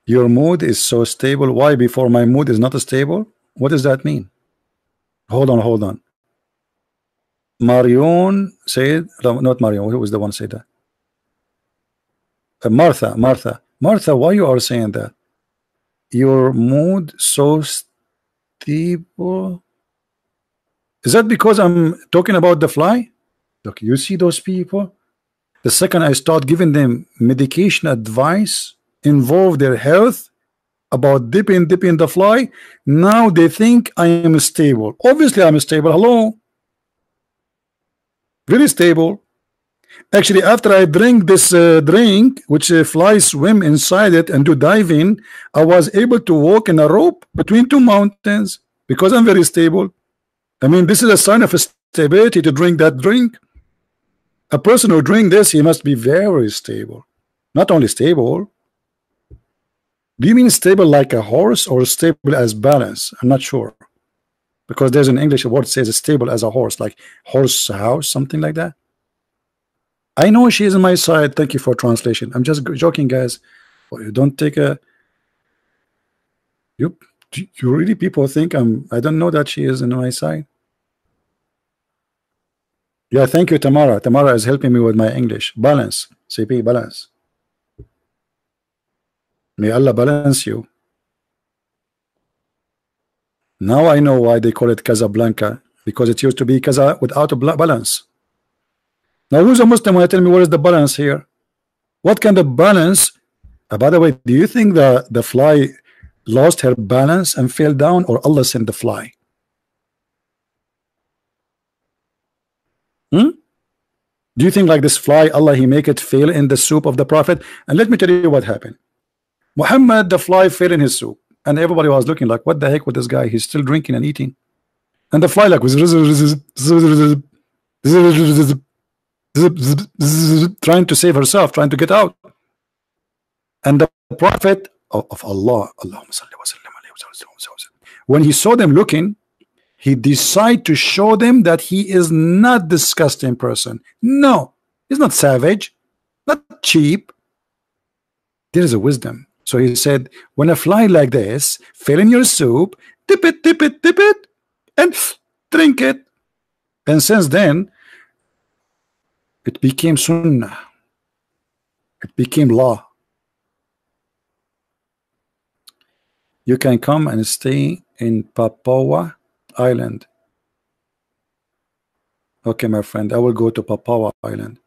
Your mood is so stable. Why before my mood is not stable? What does that mean? Hold on. Marion said, no, not Marion. Who was the one said that? Martha, why you are saying that? Your mood so stable? Is that because I'm talking about the fly? Look, you see those people? The second I start giving them medication advice, involve their health about dipping the fly, now they think I am stable. Obviously I'm stable. Hello, very stable. Actually, after I drink this drink, which flies swim inside it and do diving, I was able to walk in a rope between two mountains because I'm very stable. I mean, this is a sign of stability to drink that drink. A person who drink this, he must be very stable. Not only stable. Do you mean stable like a horse or stable as balance? I'm not sure, because there's an English word that says stable as a horse, like horse house, something like that. I know she is on my side. Thank you for translation. I'm just joking, guys. You don't take a you really, people think I don't know that she is on my side. Yeah, thank you, Tamara. Tamara is helping me with my English. Balance, CP, balance. May Allah balance you. Now I know why they call it Casablanca, because it used to be Casa without a balance. Now who's a Muslim when you tell me what is the balance here? What kind of balance? By the way, do you think the fly lost her balance and fell down, or Allah sent the fly? Do you think like this fly, Allah, he make it fail in the soup of the Prophet? And let me tell you what happened. Muhammad, the fly fell in his soup, and everybody was looking like, what the heck with this guy? He's still drinking and eating. And the fly like was trying to save herself, trying to get out. And the Prophet of Allah, when he saw them looking, he decided to show them that he is not disgusting person. No, he's not savage, not cheap. There is a wisdom. So he said, when a fly like this fell in your soup, dip it, and drink it. And since then, it became sunnah. It became law. You can come and stay in Papua Island. Okay, my friend, I will go to Papua Island.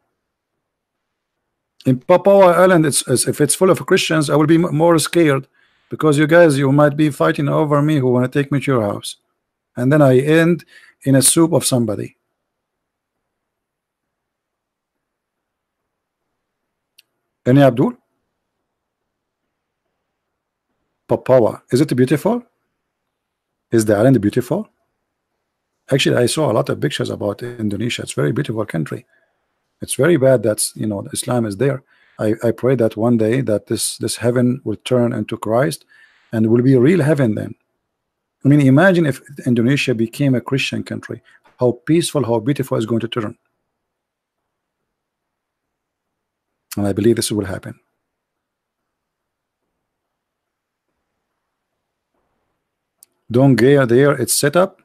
In Papua Island, if it's full of Christians, I will be more scared, because you guys, you might be fighting over me who want to take me to your house, and then I end in a soup of somebody. Any Abdul? Papua, is it beautiful? Is the island beautiful? Actually, I saw a lot of pictures about Indonesia. It's a very beautiful country. It's very bad that, you know, Islam is there. I pray that one day that this heaven will turn into Christ, and it will be a real heaven then. I mean, imagine if Indonesia became a Christian country, how peaceful, how beautiful it's going to turn. And I believe this will happen. Don't get there, it's set up.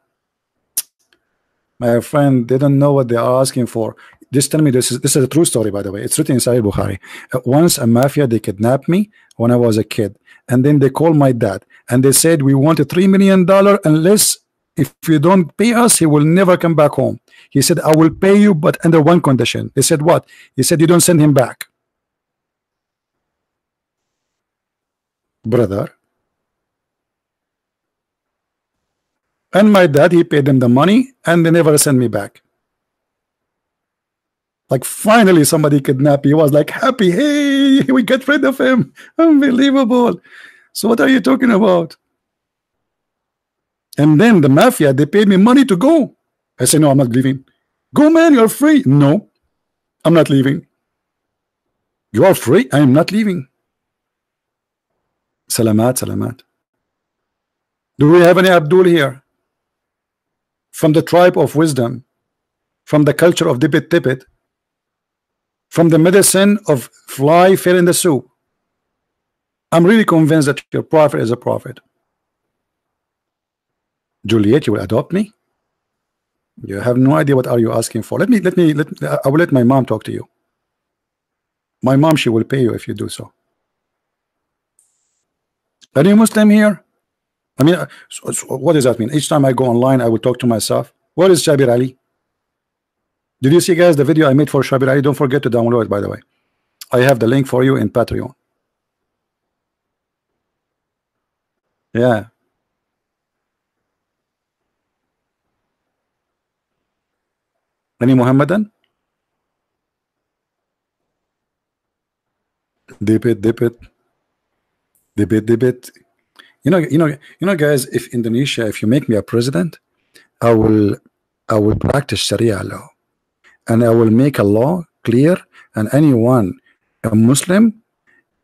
My friend, they don't know what they are asking for. Just tell me, this is a true story, by the way. It's written in Sahih Bukhari. Once a mafia, they kidnapped me when I was a kid, and then they called my dad and they said, we want a $3 million unless if you don't pay us, he will never come back home. He said, I will pay you, but under one condition. They said, what? He said, you don't send him back. Brother. And my dad, he paid them the money and they never sent me back. Like finally somebody kidnapped me. He was like happy, hey, we get rid of him. Unbelievable. So what are you talking about? And then the mafia, they paid me money to go. I said, no, I'm not leaving. Go, man, you're free. No, I'm not leaving. You are free, I am not leaving. Salamat, salamat. Do we have any Abdul here? From the tribe of wisdom, from the culture of dip it, tip it, from the medicine of fly fell in the soup. I'm really convinced that your prophet is a prophet. Juliet, you will adopt me? You have no idea what are you asking for. I will let my mom talk to you. My mom, she will pay you if you do so. Are you Muslim here? I mean, so what does that mean? Each time I go online, I will talk to myself. What is Shabir Ali? Did you see, guys, the video I made for Shabir Ali? Don't forget to download it, by the way. I have the link for you in Patreon. Yeah. Any Muhammadan? Dip it, dip it. Dip it, dip it. You know, guys, if Indonesia, if you make me a president, I will practice Sharia law, and I will make a law clear, and anyone, a Muslim,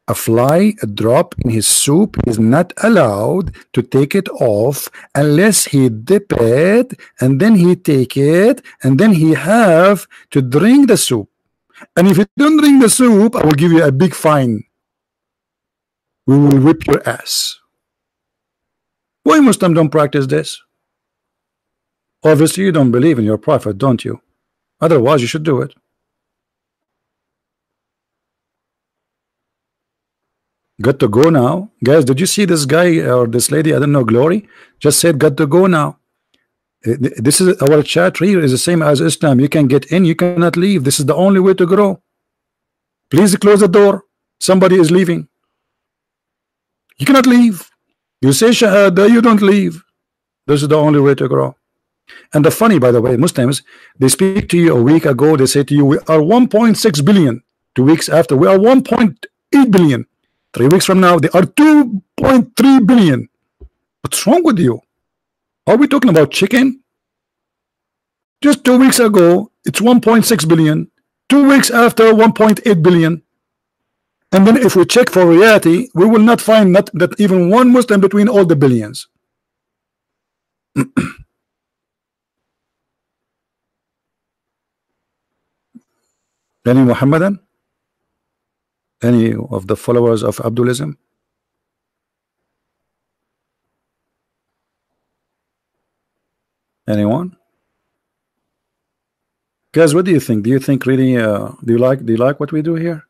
a fly, a drop in his soup is not allowed to take it off unless he dip it, and then he take it, and then he have to drink the soup. And if you don't drink the soup, I will give you a big fine. We will whip your ass. Why Muslims don't practice this? Obviously you don't believe in your prophet, don't you? Otherwise you should do it. Got to go now. Guys, did you see this guy or this lady, I don't know, Glory, just said got to go now. This is our chat here is the same as Islam. You can get in, you cannot leave. This is the only way to grow. Please close the door. Somebody is leaving. You cannot leave. You say Shahada, you don't leave. This is the only way to grow. And the funny, by the way, Muslims, they speak to you a week ago, they say to you, we are 1.6 billion. 2 weeks after, we are 1.8 billion. 3 weeks from now, they are 2.3 billion. What's wrong with you? Are we talking about chicken? Just 2 weeks ago, it's 1.6 billion. 2 weeks after, 1.8 billion. And then if we check for reality, we will not find that even one Muslim between all the billions. Any Muhammadan? Any of the followers of Abdulism? Anyone? Guys, what do you think? Do you think really do you like what we do here?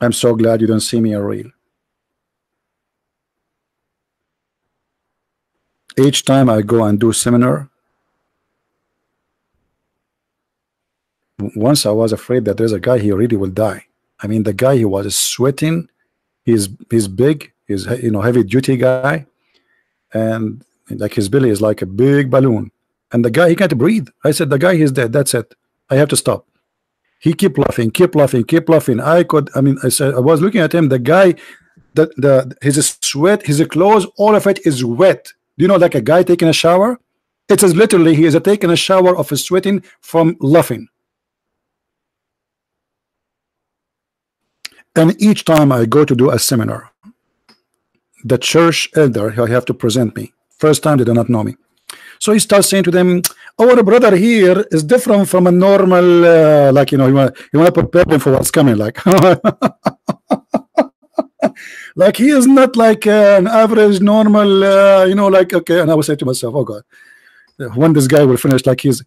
I'm so glad you don't see me in real. Each time I go and do seminar, once I was afraid that there's a guy, he really will die. I mean, the guy, he was sweating. He's big. He's, you know, heavy duty guy, and like his belly is like a big balloon. And the guy, he can't breathe. I said, the guy, he's dead. That's it. I have to stop. He keep laughing, keep laughing, keep laughing. I mean, I said, I was looking at him. The guy, his sweat, his clothes, all of it is wet. Do you know, like a guy taking a shower? It says literally he is taking a shower of sweating from laughing. And each time I go to do a seminar, the church elder, he have to present me. First time they do not know me. So he starts saying to them, our brother here is different from a normal, like, you know, you want to prepare them for what's coming, like. Like he is not like an average normal, you know, like, okay. And I was saying to myself, oh God, when this guy will finish, like he's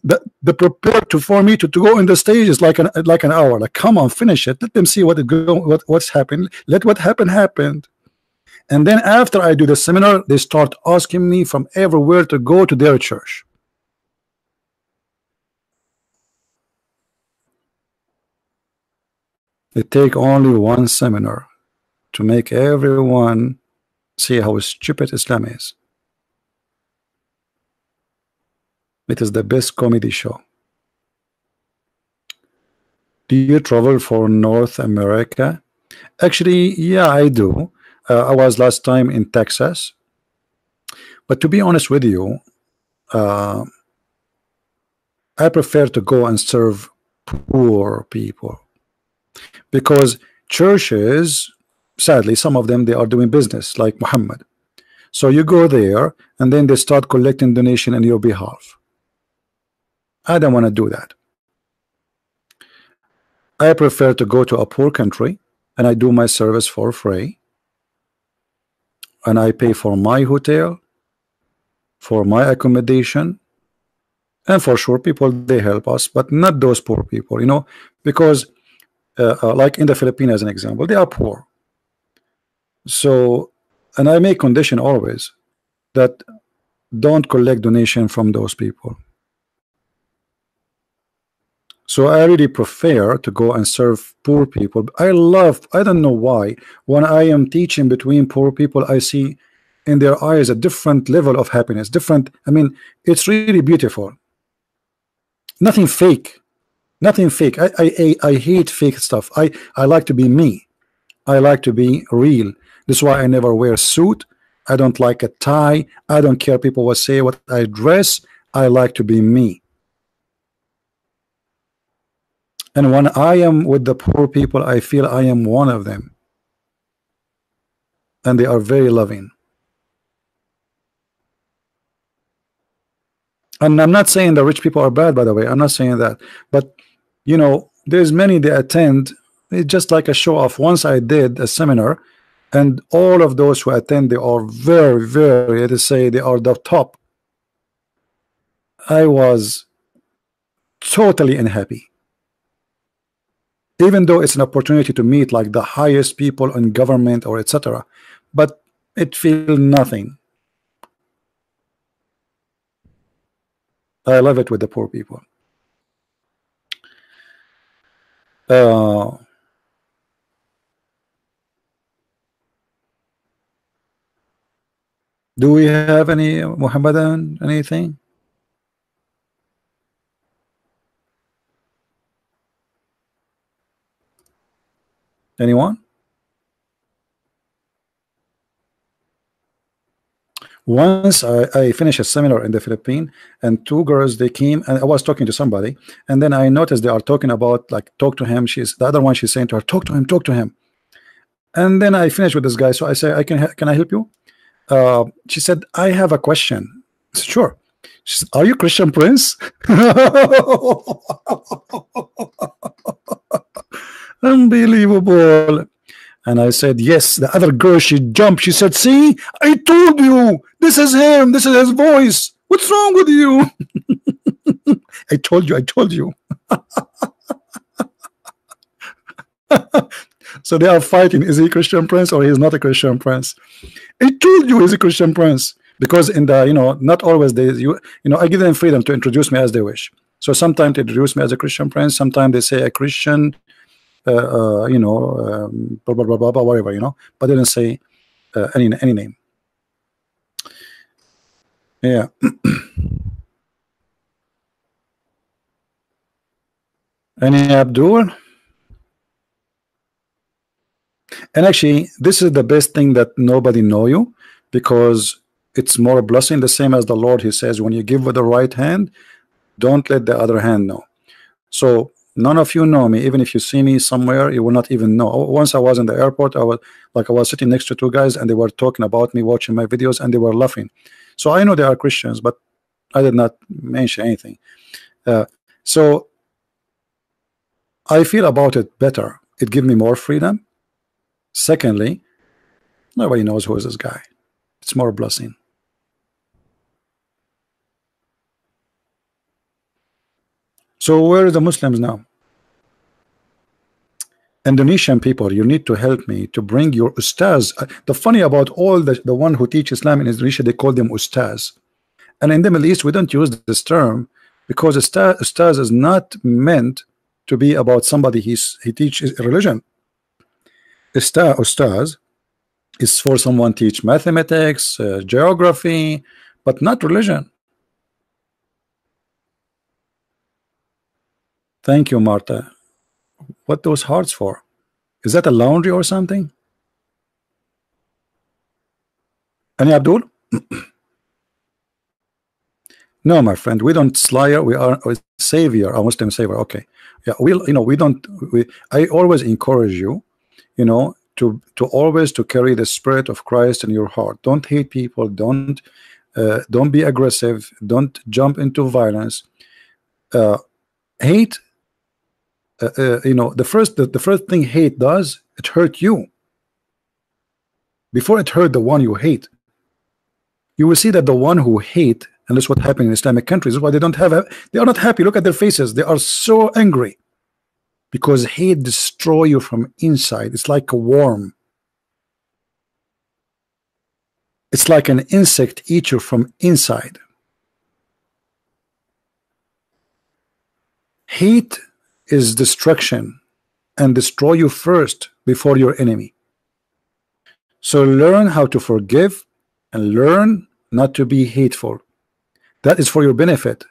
the prepared to for me to go in the stage is like an hour. Like, come on, finish it. Let them see what's happened. Let what happened. And then after I do the seminar, they start asking me from everywhere to go to their church. It take only one seminar to make everyone see how stupid Islam is. It is the best comedy show. Do you travel for North America? Actually, yeah, I do. I was last time in Texas. But to be honest with you, I prefer to go and serve poor people. Because churches, sadly, some of them, they are doing business like Muhammad. So you go there and then they start collecting donation on your behalf. I don't want to do that. I prefer to go to a poor country and I do my service for free. And I pay for my hotel, for my accommodation, and for sure people, they help us, but not those poor people, you know, because like in the Philippines, as an example, they are poor. So, and I make condition always that don't collect donation from those people. So I really prefer to go and serve poor people. I don't know why, when I am teaching between poor people, I see in their eyes a different level of happiness, different. I mean, it's really beautiful. Nothing fake. Nothing fake. I hate fake stuff. I like to be me. I like to be real. This is why I never wear a suit. I don't like a tie. I don't care people will say what I dress. I like to be me. And when I am with the poor people, I feel I am one of them. And they are very loving. And I'm not saying the rich people are bad, by the way. I'm not saying that. But, you know, there's many that attend. It's just like a show off. Once I did a seminar, and all of those who attend, they are very, very, to say they are the top. I was totally unhappy. Even though it's an opportunity to meet like the highest people in government or etc., but it feels nothing. I love it with the poor people. Do we have any Muhammadan anything? Anyone? Once I finished a seminar in the Philippines, and two girls, they came, and I was talking to somebody, and then I noticed they are talking about, like, talk to him. She's the other one, she's saying to her, talk to him, talk to him. And then I finished with this guy, so I say, can I help you? She said, I have a question. I said, sure. She said, are you Christian Prince? Unbelievable. And I said, yes. The other girl, she jumped. She said, see, I told you, this is him. This is his voice. What's wrong with you? I told you, I told you. So they are fighting. Is he a Christian Prince or he is not a Christian Prince? I told you he's a Christian Prince. Because in the, not always they, I give them freedom to introduce me as they wish. So sometimes they introduce me as a Christian Prince. Sometimes they say a Christian, blah, blah, blah, blah, blah, whatever, but they didn't say any name. Yeah. Any Abdul? And actually, this is the best thing, that nobody know you, because it's more a blessing. The same as the Lord, he says, when you give with the right hand, don't let the other hand know. So none of you know me. Even if you see me somewhere, you will not even know. Once I was in the airport, I was sitting next to two guys, and they were talking about me, watching my videos, and they were laughing. So I know they are Christians, but I did not mention anything. So I feel about it better. It gives me more freedom. Secondly, nobody knows who is this guy. It's more a blessing. So where are the Muslims now? Indonesian people, you need to help me to bring your ustaz. The funny about all the one who teach Islam in Indonesia, they call them ustaz. And in the Middle East, we don't use this term, because ustaz is not meant to be about somebody he teaches religion. Ustaz is for someone teach mathematics, geography, but not religion. Thank you, Martha. What those hearts for? Is that a laundry or something? Any Abdul? No, my friend, we don't slayer. We are a savior, a Muslim savior. Okay, yeah, we don't. I always encourage you, to always to carry the spirit of Christ in your heart. Don't hate people. Don't be aggressive. Don't jump into violence. Hate. The first thing hate does, it hurt you before it hurt the one you hate. You will see that the one who hate, and that's what happened in Islamic countries, is why they are not happy. Look at their faces. They are so angry, because hate destroy you from inside. It's like a worm. It's like an insect eat you from inside. Hate is destruction, and destroy you first before your enemy. So learn how to forgive, and learn not to be hateful. That is for your benefit.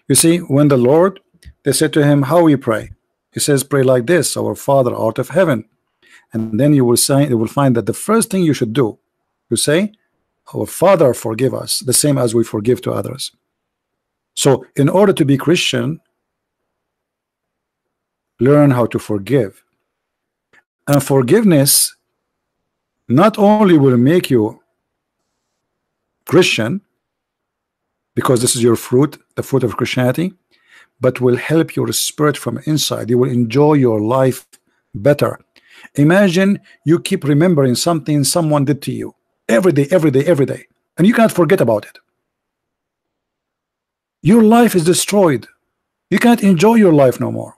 You see, when the Lord, they said to him, how we pray? He says, pray like this: our Father art of heaven. And then you will find that the first thing you should do, you say, our Father forgive us, the same as we forgive to others. So in order to be Christian, learn how to forgive. And forgiveness not only will make you Christian, because this is your fruit, the fruit of Christianity, but will help your spirit from inside. You will enjoy your life better. Imagine you keep remembering something someone did to you every day, every day, every day, and you can't forget about it. Your life is destroyed. You can't enjoy your life no more.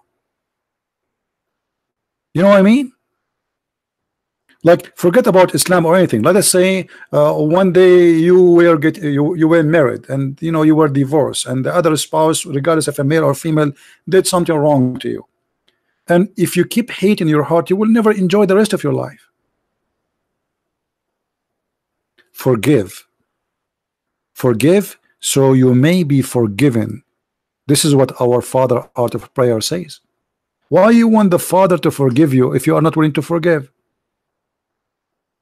You know what I mean? Like, forget about Islam or anything. Let us say one day you were married, and you were divorced, and the other spouse, regardless if a male or female, did something wrong to you. And if you keep hate in your heart, you will never enjoy the rest of your life. Forgive. Forgive so you may be forgiven. This is what our Father Art of Prayer says. Why you want the Father to forgive you if you are not willing to forgive?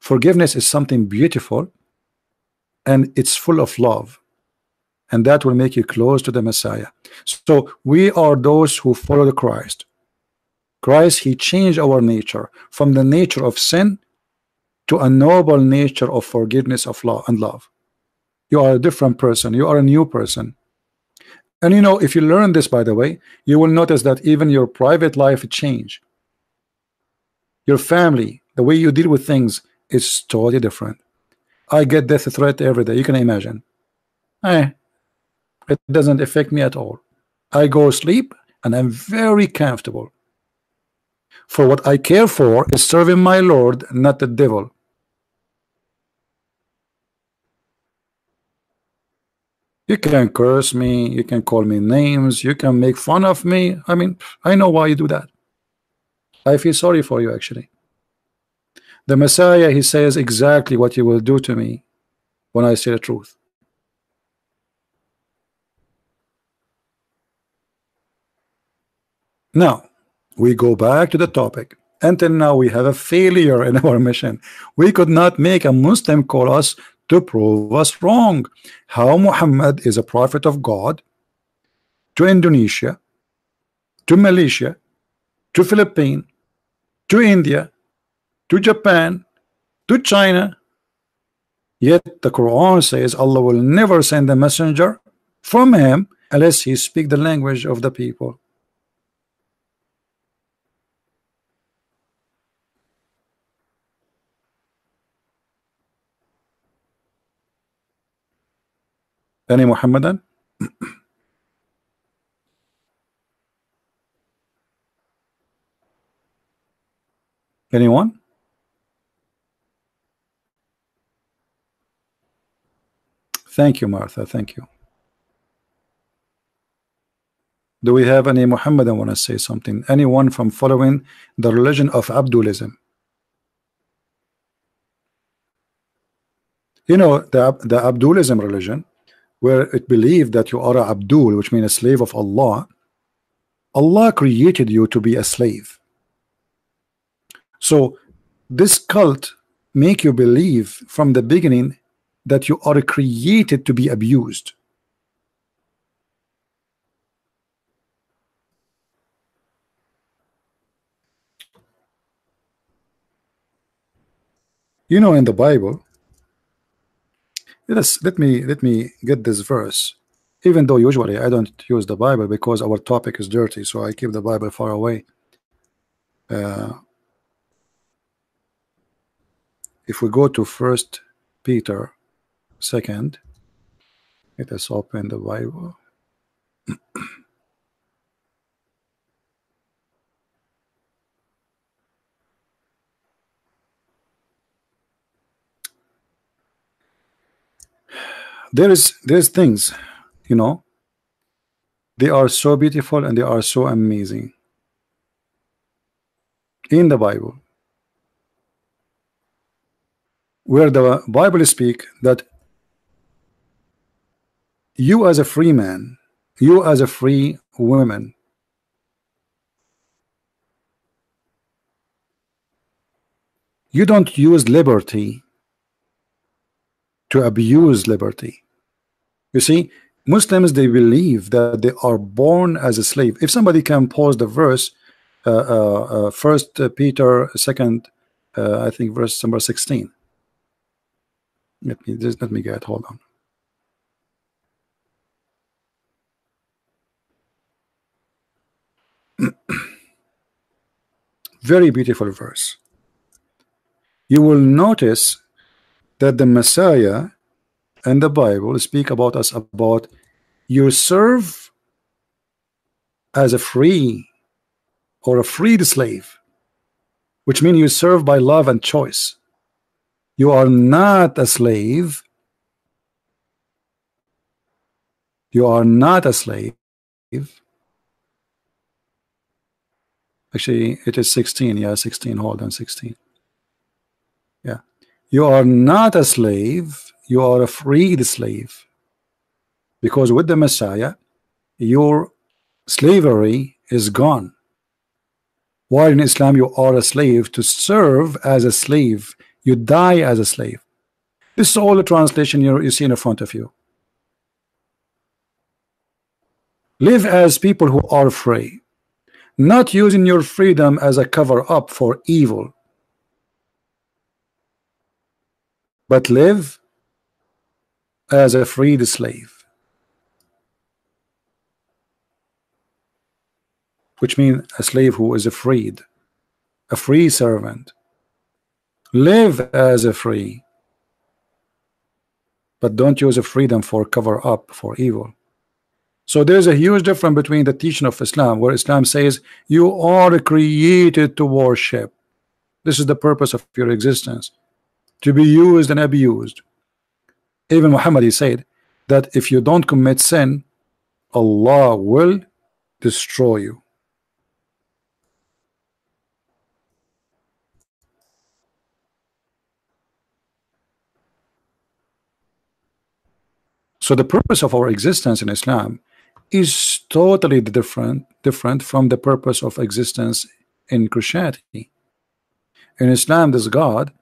Forgiveness is something beautiful, and it's full of love, and that will make you close to the Messiah. So we are those who follow Christ. Christ, he changed our nature from the nature of sin to a noble nature of forgiveness, of love and love. You are a different person. You are a new person. And you know, if you learn this, by the way, you will notice that even your private life change. Your family, the way you deal with things is totally different. I get death threat every day. You can imagine. It doesn't affect me at all. I go sleep and I'm very comfortable. For what I care for is serving my Lord, not the devil. You can curse me, you can call me names, you can make fun of me. I mean, I know why you do that. I feel sorry for you, actually. The Messiah, he says exactly what you will do to me when I say the truth. Now, we go back to the topic. Until now, we have a failure in our mission. We could not make a Muslim call us to prove us wrong. How Muhammad is a prophet of God to Indonesia, to Malaysia, to Philippines, to India, to Japan, to China. Yet the Quran says Allah will never send a messenger from him unless he speak the language of the people. Any Muhammadan? Anyone? Thank you, Martha. Thank you. Do we have any Muhammadan want to say something? Anyone from following the religion of Abdulism? You know, the Abdulism religion, where it believed that you are a Abdul, which means a slave of Allah. Allah created you to be a slave. So this cult make you believe from the beginning that you are created to be abused. You know, in the Bible, let me get this verse. Even though usually I don't use the Bible because our topic is dirty, so I keep the Bible far away. If we go to 1 Peter 2, let us open the Bible. There's things, you know, they are so beautiful and they are so amazing in the Bible, where the Bible speak that you as a free man, you as a free woman, you don't use liberty to abuse liberty. You see, Muslims, they believe that they are born as a slave. If somebody can pause the verse, 1 Peter 2, I think verse number 16. Let me get, hold on. Very beautiful verse. You will notice that the Messiah and the Bible speak about us about you serve as a free or a freed slave, which means you serve by love and choice. You are not a slave. You are not a slave. Actually, it is 16. Yeah, 16. Hold on, 16. Yeah. You are not a slave, you are a freed slave. Because with the Messiah, your slavery is gone. While in Islam, you are a slave to serve as a slave. You die as a slave. This is all the translation you see in front of you. Live as people who are free, not using your freedom as a cover-up for evil, but live as a freed slave, which means a slave who is freed, a free servant. Live as a free, but don't use a freedom for cover-up for evil. So there's a huge difference between the teaching of Islam, where Islam says you are created to worship. This is the purpose of your existence, to be used and abused. Even Muhammad, he said that if you don't commit sin, Allah will destroy you. So the purpose of our existence in Islam is totally different from the purpose of existence in Christianity. In Islam, this God,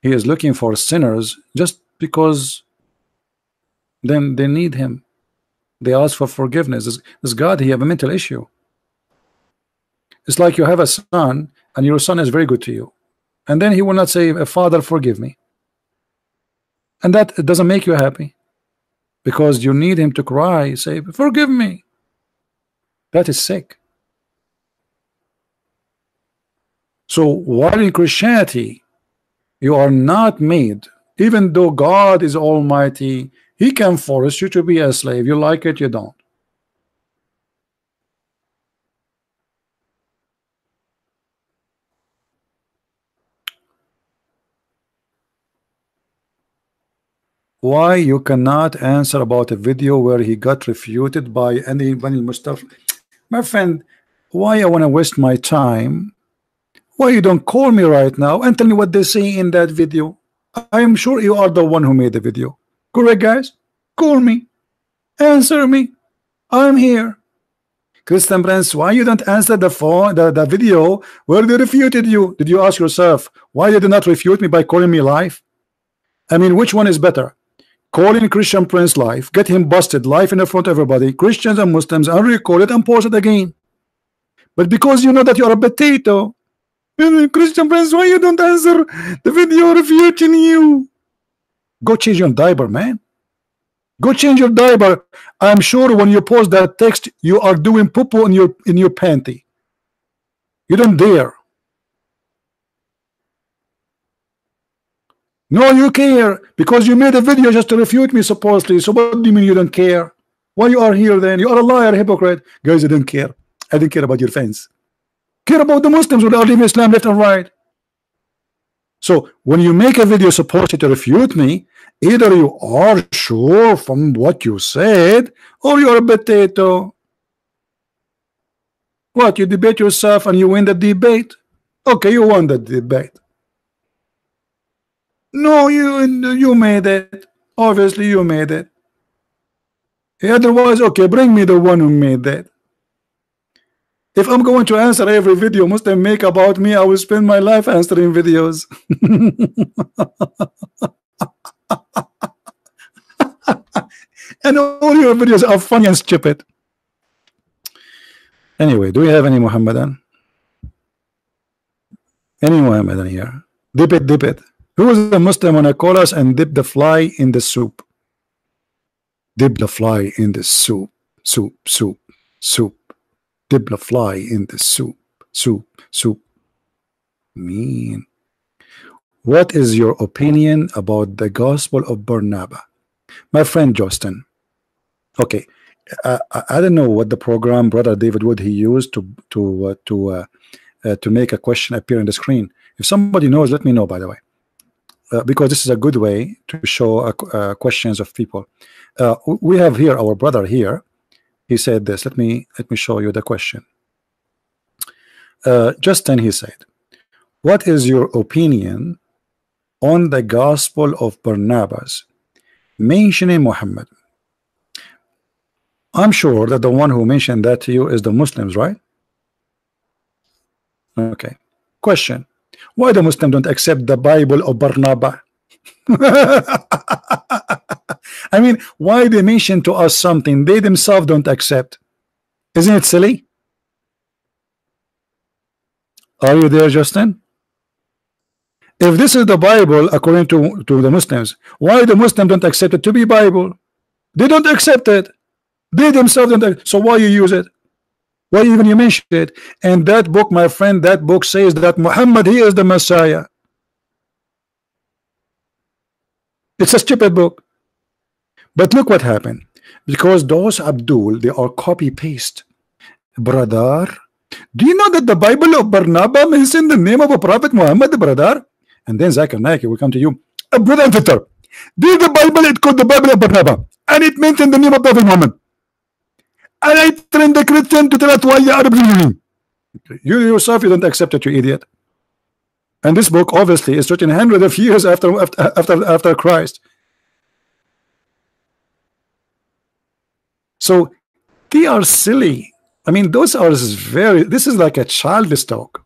he is looking for sinners just because then they need him. They ask for forgiveness. This God, he have a mental issue. It's like you have a son and your son is very good to you, and then he will not say, Father, forgive me. And that doesn't make you happy, because you need him to cry, say, forgive me. That is sick. So while in Christianity, you are not made, even though God is almighty, he can force you to be a slave. You like it, you don't. Why you cannot answer about a video where he got refuted by anybody? Mustafa, my friend, why I want to waste my time? Why you don't call me right now and tell me what they say in that video? I am sure you are the one who made the video. Correct, guys? Call me, answer me. I'm here. Christian Prince, why you don't answer the phone, the video where they refuted you? Did you ask yourself why they did not refute me by calling me live? I mean, which one is better? Calling Christian Prince live, get him busted live in front of everybody, Christians and Muslims, and record it and post it again. But because you know that you're a potato, Christian Prince, why you don't answer the video refuting you? Go change your diaper, man. Go change your diaper. I'm sure when you post that text, you are doing poo-poo in your panty. You don't dare. No, you care, because you made a video just to refute me supposedly. So what do you mean you don't care? Why you are here then? You are a liar, hypocrite. Guys, I don't care. I don't care about your fans. Care about the Muslims who are leaving Islam left and right. So when you make a video supposed to refute me, either you are sure from what you said, or you are a potato. What, you debate yourself and you win the debate? Okay, you won the debate. No, you made it. Obviously, you made it. Otherwise, okay, bring me the one who made that. If I'm going to answer every video Muslim make about me, I will spend my life answering videos. And all your videos are funny and stupid. Anyway, do we have any Muhammadan? Any Muhammadan here? Dip it, dip it. Who is the Muslim when I call us and dip the fly in the soup? Dip the fly in the soup. Soup, soup, soup. Dip the fly in the soup. Soup, soup. Mean. What is your opinion about the Gospel of Barnabas? My friend Justin. Okay, I don't know what the program Brother David Wood he used to make a question appear on the screen. If somebody knows, let me know. By the way, because this is a good way to show questions of people. We have here our brother here. He said this. Let me show you the question. Justin, he said, "What is your opinion on the Gospel of Barnabas mentioning Muhammad. I'm sure that the one who mentioned that to you is the Muslims, right? Okay. Question: why the Muslims don't accept the Bible of Barnabas? I mean, why they mention to us something they themselves don't accept? Isn't it silly? Are you there, Justin? If this is the Bible according to the Muslims, why the Muslims don't accept it to be Bible? They don't accept it. They themselves don't. So why you use it? Why even you mention it? And that book, my friend, that book says that Muhammad, he is the Messiah. It's a stupid book. But look what happened. Because those Abdul, they are copy paste. Brother, do you know that the Bible of Barnabas mentions the name of a prophet Muhammad, brother? And then Zakir Naik will come to you, brother and sister, this the Bible, it called the Bible of Barnabas, and it mentioned the name of Prophet Muhammad. And I trained the Christian to tell us why you are believing. You yourself, you don't accept it, you idiot. And this book obviously is written hundreds of years after Christ. So they are silly. I mean, those are very, this is like a childish talk.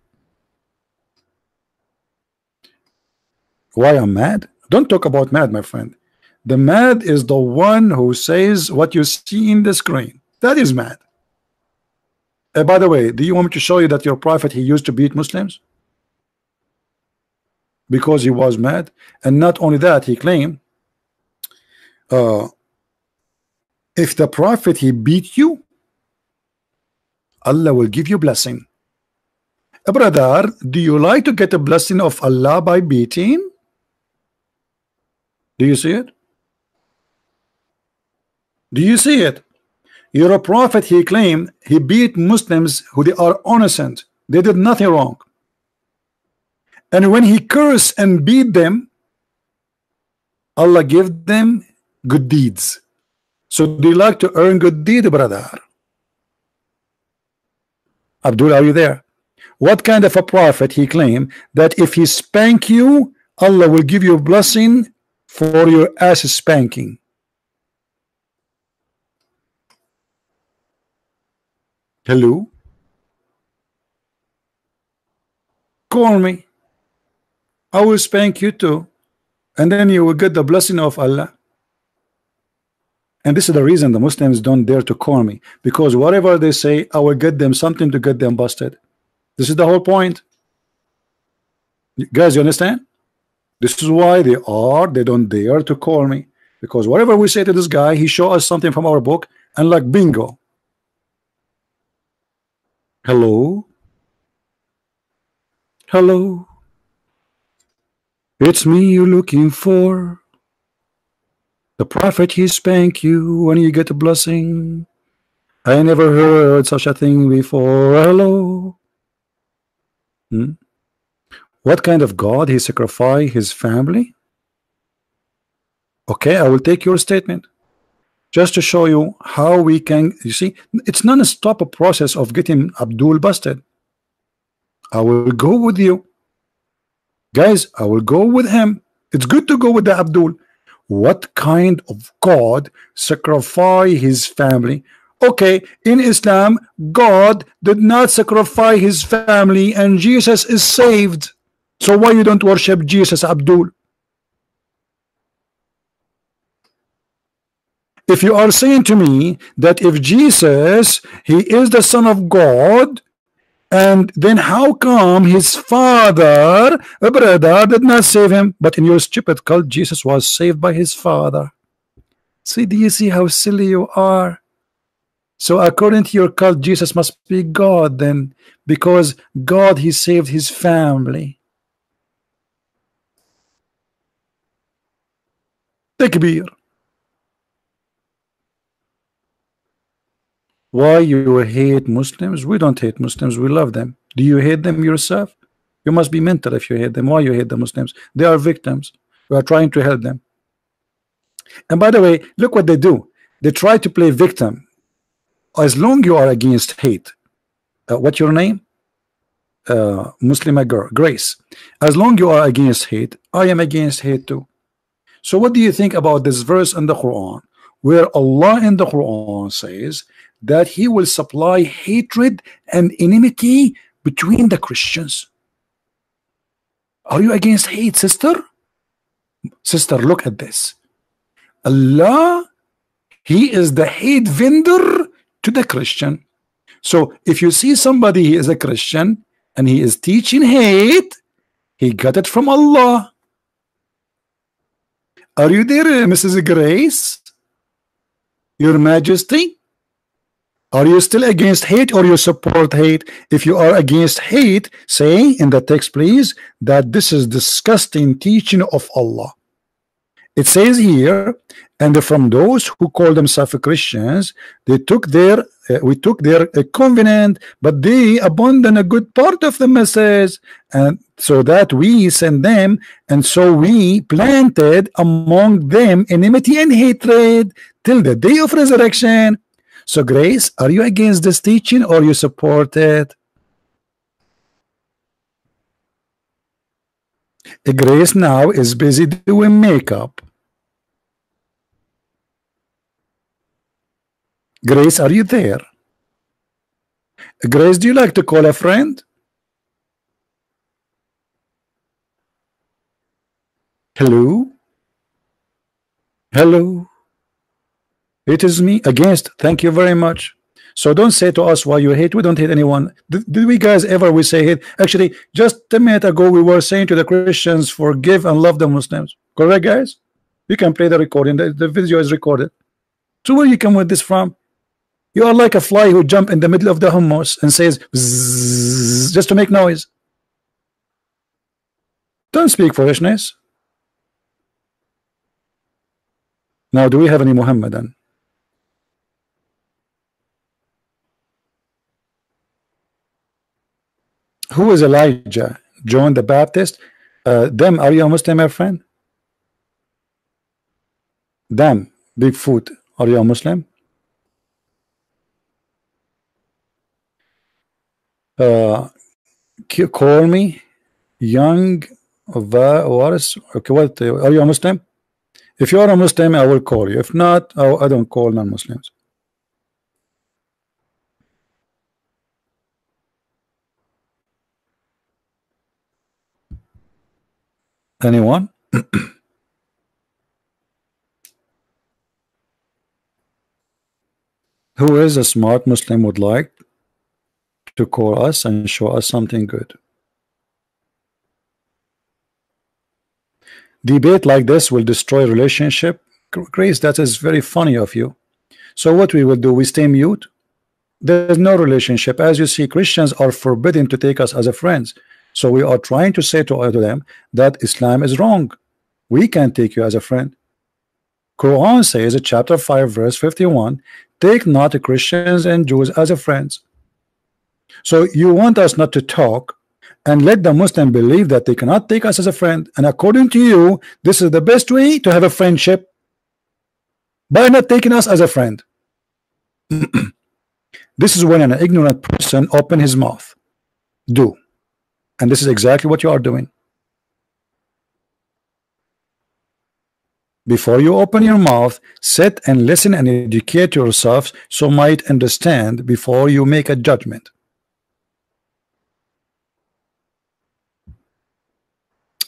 Why I'm mad? Don't talk about mad, my friend. The mad is the one who says what you see in the screen. That is mad. By the way, do you want me to show you that your prophet, he used to beat Muslims? Because he was mad. And not only that, he claimed, if the prophet, he beat you, Allah will give you blessing. Brother, do you like to get a blessing of Allah by beating? Do you see it? Do you see it? You're a prophet, he claimed he beat Muslims who they are innocent. They did nothing wrong. And when he cursed and beat them, Allah gave them good deeds. So do you like to earn good deed, brother? Abdul, are you there? What kind of a prophet he claimed that if he spank you, Allah will give you a blessing for your ass spanking? Hello? Call me. I will spank you too. And then you will get the blessing of Allah. And this is the reason the Muslims don't dare to call me. Because whatever they say, I will get them something to get them busted. This is the whole point. Guys, you understand? This is why they don't dare to call me. Because whatever we say to this guy, he show us something from our book, and like bingo. Hello? Hello? It's me you're looking for. The prophet, he spank you when you get a blessing. I never heard such a thing before. Hello? What kind of God he sacrificed his family? Okay, I will take your statement just to show you how we can. You see, it's non-stop a process of getting Abdul busted. I will go with you guys. I will go with him. It's good to go with the Abdul. What kind of God sacrifice his family? Okay, in Islam, God did not sacrifice his family, and Jesus is saved. So why you don't worship Jesus, Abdul? If you are saying to me that if Jesus, he is the Son of God, and then how come his father, a brother, did not save him? But in your stupid cult, Jesus was saved by his father. See, do you see how silly you are? So according to your cult, Jesus must be God then, because God, he saved his family. Takbir. Why you hate Muslims? We don't hate Muslims, we love them. Do you hate them yourself? You must be mental if you hate them. Why you hate the Muslims? They are victims. We are trying to help them. And by the way, look what they do. They try to play victim. As long you are against hate, what's your name? Muslima girl, Grace. As long you are against hate, I am against hate too. So what do you think about this verse in the Quran where Allah in the Quran says that he will supply hatred and enmity between the Christians? Are you against hate, sister? Sister, look at this. Allah, he is the hate vendor to the Christian. So if you see somebody, he is a Christian and he is teaching hate, he got it from Allah. Are you there, Mrs. Grace? Your Majesty? Are you still against hate or you support hate? If you are against hate, say in the text, please, that this is disgusting teaching of Allah. It says here, and from those who call themselves Christians, they took their we took their covenant, but they abandoned a good part of the message, and so that we sent them, and so we planted among them enmity and hatred till the day of resurrection. So Grace, are you against this teaching or you support it? Grace now is busy doing makeup. Grace, are you there? Grace, do you like to call a friend? Hello? Hello? It is me against. Thank you very much. So don't say to us why you hate. We don't hate anyone. Did we guys ever we say hate? Actually, just a minute ago we were saying to the Christians, forgive and love the Muslims. Correct, guys? You can play the recording. The video is recorded. So where you come with this from? You are like a fly who jump in the middle of the hummus and says bzzz, just to make noise. Don't speak foolishness. Now, do we have any Muhammadan? Who is Elijah? John the Baptist? Them, are you a Muslim, my friend? Them, Bigfoot, are you a Muslim? Call me young Waris. Okay, what are you a Muslim? If you are a Muslim, I will call you. If not, I don't call non-Muslims. Anyone? Who is a smart Muslim would like to call us and show us something good? Debate like this will destroy relationship. Grace, that is very funny of you. So what we will do, we stay mute. There's no relationship. As you see, Christians are forbidden to take us as a friends. So we are trying to say to them that Islam is wrong. We can't take you as a friend. Quran says, chapter 5 verse 51, take not the Christians and Jews as a friends. So you want us not to talk and let the Muslim believe that they cannot take us as a friend, and according to you, this is the best way to have a friendship, by not taking us as a friend. This is when an ignorant person open his mouth. Do. And this is exactly what you are doing. Before you open your mouth, sit and listen and educate yourself so might understand before you make a judgment.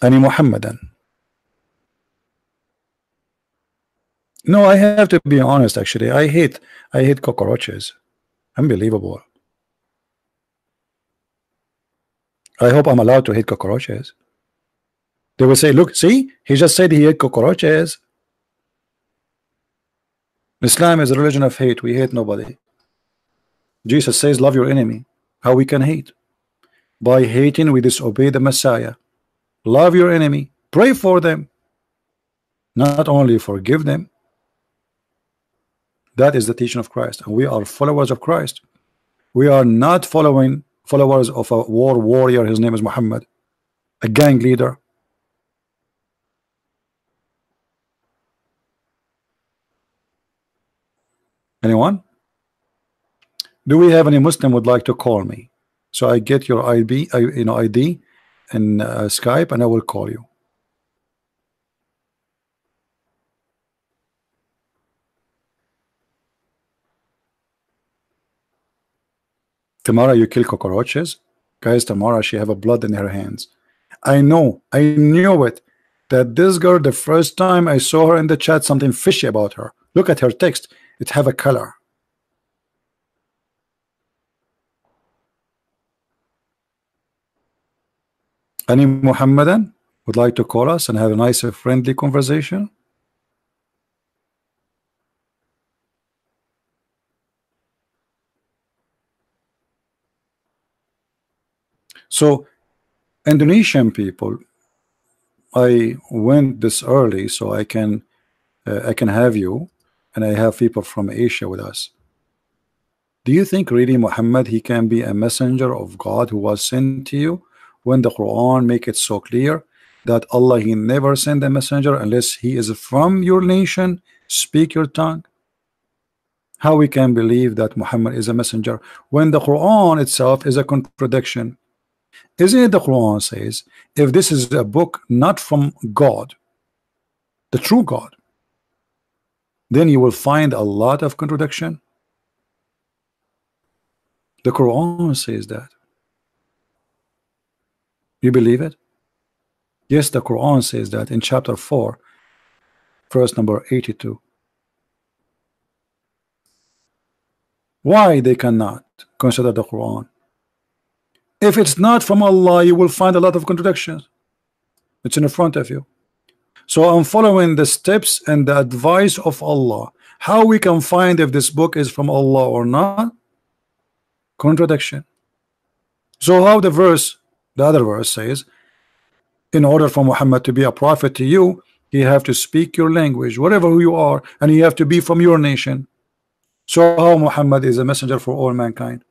Any Muhammadan? No, I have to be honest. Actually, I hate cockroaches. Unbelievable. I hope I'm allowed to hate cockroaches. They will say, look, see, he just said he hate cockroaches. Islam is a religion of hate. We hate nobody. Jesus says, love your enemy. How we can hate? By hating, we disobey the Messiah. Love your enemy. Pray for them. Not only forgive them. That is the teaching of Christ. And we are followers of Christ. We are not followers of a warrior. His name is Muhammad, a gang leader. Anyone? Do we have any Muslim would like to call me? So I get your ID, ID and Skype, and I will call you. Tamara, you kill cockroaches? Guys, Tamara, she have a blood in her hands. I know, I knew it. That this girl, the first time I saw her in the chat, something fishy about her. Look at her text. It have a color. Any Muhammadan would like to call us and have a nice friendly conversation? So Indonesian people, I went this early so I can have you, and I have people from Asia with us. Do you think really Muhammad, he can be a messenger of God who was sent to you, when the Quran make it so clear that Allah, he never sent a messenger unless he is from your nation, speak your tongue? How we can believe that Muhammad is a messenger when the Quran itself is a contradiction? Isn't it the Quran says, if this is a book not from God, the true God, then you will find a lot of contradiction? The Quran says that. You believe it? Yes, the Quran says that in chapter 4, verse number 82. Why they cannot consider the Quran? If it's not from Allah, you will find a lot of contradictions. It's in front of you. So I'm following the steps and the advice of Allah. How we can find if this book is from Allah or not? Contradiction. So how the other verse says, in order for Muhammad to be a prophet to you, he have to speak your language, whatever you are, and he have to be from your nation. So how Muhammad is a messenger for all mankind?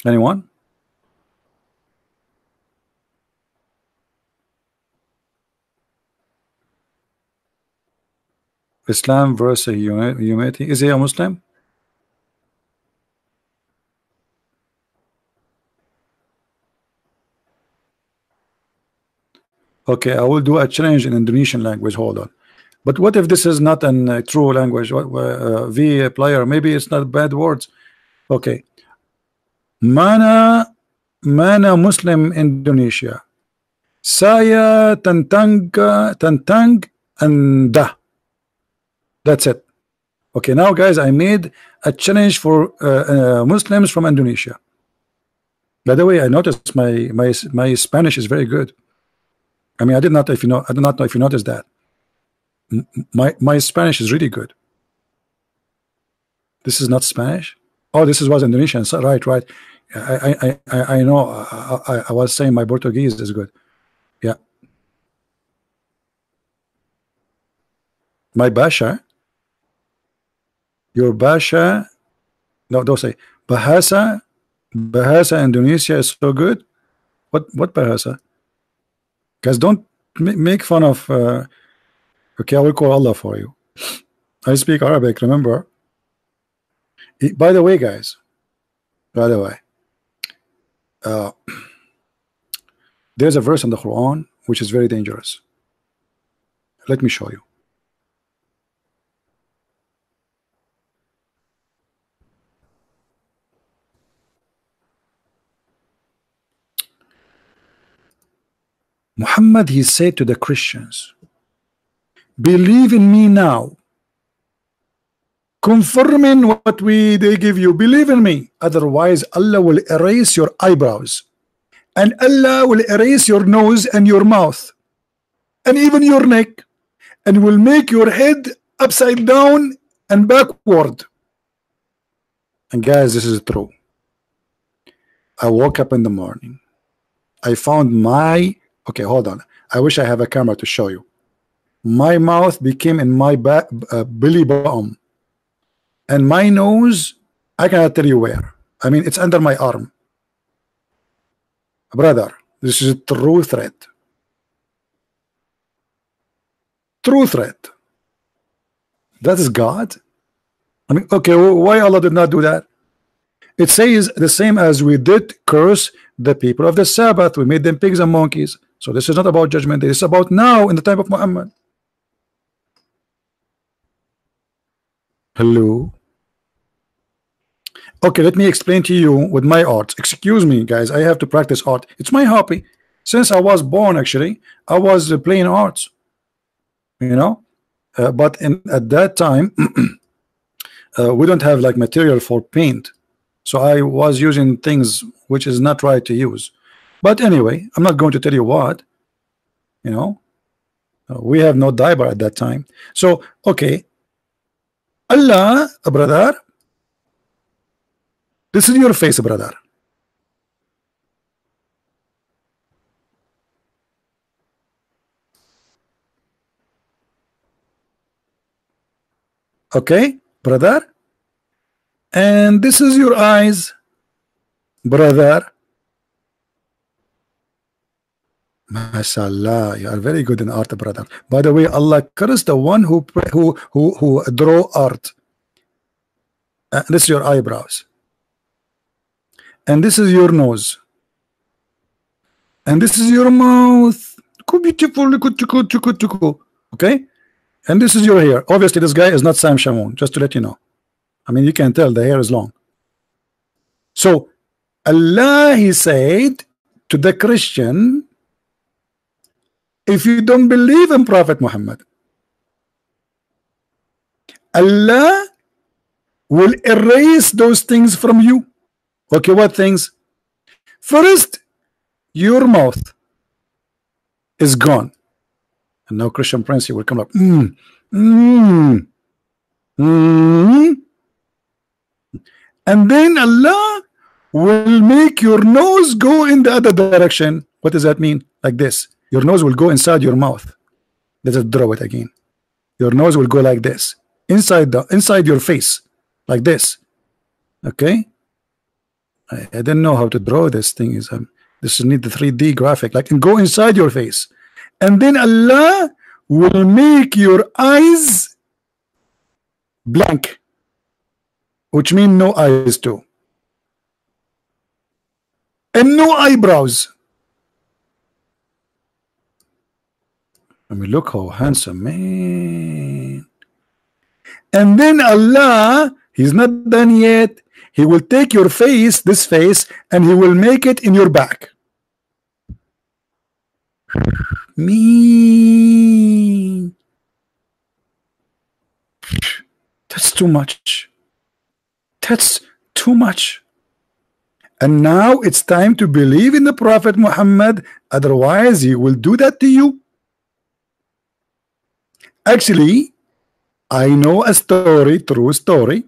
Anyone? Islam versus humanity. Is he a Muslim? Okay, I will do a challenge in Indonesian language. Hold on. But what if this is not a true language? V player, maybe it's not bad words. Okay. Mana Muslim Indonesia. Saya tentang Anda. That's it. Okay, now guys, I made a challenge for Muslims from Indonesia. By the way, I noticed my Spanish is very good. I mean, I did not know if you noticed that. My Spanish is really good. This is not Spanish. Oh, this was Indonesian. So, right. I know. I was saying my Portuguese is good. Yeah. My Basha. Your Basha. No, don't say Bahasa. Bahasa Indonesia is so good. What Bahasa? Guys, don't make fun of. Okay, I will call Allah for you. I speak Arabic. Remember. By the way, guys. By the way. There's a verse in the Quran which is very dangerous. Let me show you. Muhammad, he said to the Christians, believe in me now, confirming what they give you. Believe in me, otherwise Allah will erase your eyebrows, and Allah will erase your nose and your mouth and even your neck, and will make your head upside down and backward. And guys, this is true. I woke up in the morning, I found my okay, hold on, I wish I have a camera to show you. My mouth became in my belly button, and my nose, I cannot tell you where. I mean, it's under my arm. Brother, this is a true threat. True threat. That is God. I mean, okay, why Allah did not do that? It says the same as we did curse the people of the Sabbath. We made them pigs and monkeys. So this is not about judgment. This is about now in the time of Muhammad. Hello. Okay, let me explain to you with my art. Excuse me, guys. I have to practice art. It's my hobby. Since I was born, actually, I was playing arts. You know, but at that time, we don't have like material for paint, so I was using things which is not right to use. But anyway, I'm not going to tell you what. You know, we have no diaper at that time. So okay, Allah, brother. This is your face, brother. Okay, brother. And this is your eyes, brother. Mashallah, you are very good in art, brother. By the way, Allah cursed the one who draw art. This is your eyebrows. And this is your nose. And this is your mouth. Okay? And this is your hair. Obviously, this guy is not Sam Shamoun, just to let you know. I mean, you can tell the hair is long. So, Allah, He said to the Christian, if you don't believe in Prophet Muhammad, Allah will erase those things from you. Okay, what things? First, your mouth is gone. And now Christian Prince, he will come up. And then Allah will make your nose go in the other direction. What does that mean? Like this. Your nose will go inside your mouth. Let's draw it again. Your nose will go like this. Inside your face. Like this. Okay? I didn't know how to draw this thing. This need the 3D graphic. Like, and go inside your face. And then Allah will make your eyes blank, which means no eyes too, and no eyebrows. I mean, look how handsome, man. And then Allah, He's not done yet. He will take your face, this face, and He will make it in your back. Me, that's too much. That's too much. And now it's time to believe in the Prophet Muhammad, otherwise he will do that to you. Actually, I know a story, true story,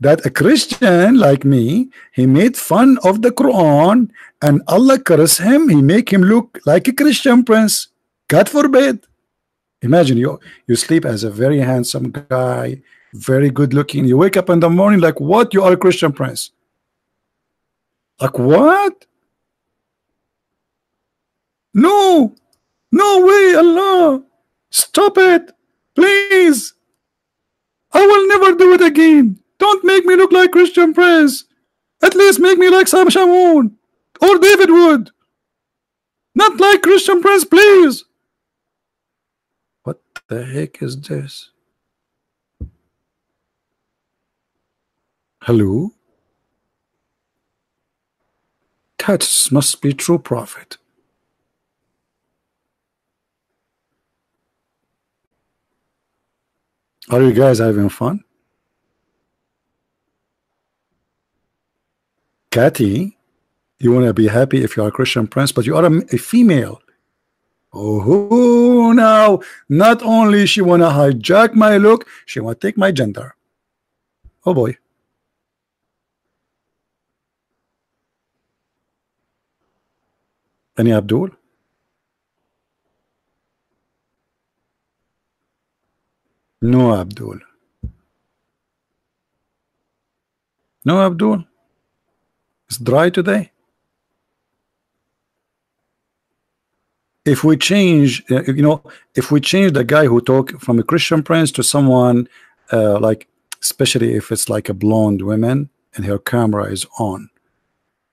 that a Christian like me, he made fun of the Quran and Allah cursed him. He make him look like a Christian prince. God forbid. Imagine you sleep as a very handsome guy, very good looking. You wake up in the morning like, what? You are a Christian prince. Like what? No, no way, Allah. Stop it, please. I will never do it again. Don't make me look like Christian Prince. At least make me like Sam Shamoun or David Wood. Not like Christian Prince, please. What the heck is this? Hello? That must be true prophet. Are you guys having fun? Cathy, you want to be happy if you are a Christian Prince, but you are a female. Oh, now, not only she want to hijack my look, she want to take my gender. Oh boy. Any Abdul? No Abdul. No Abdul. It's dry today. If we change, if we change the guy who talk from a Christian Prince to someone like, especially if it's like a blonde woman and her camera is on,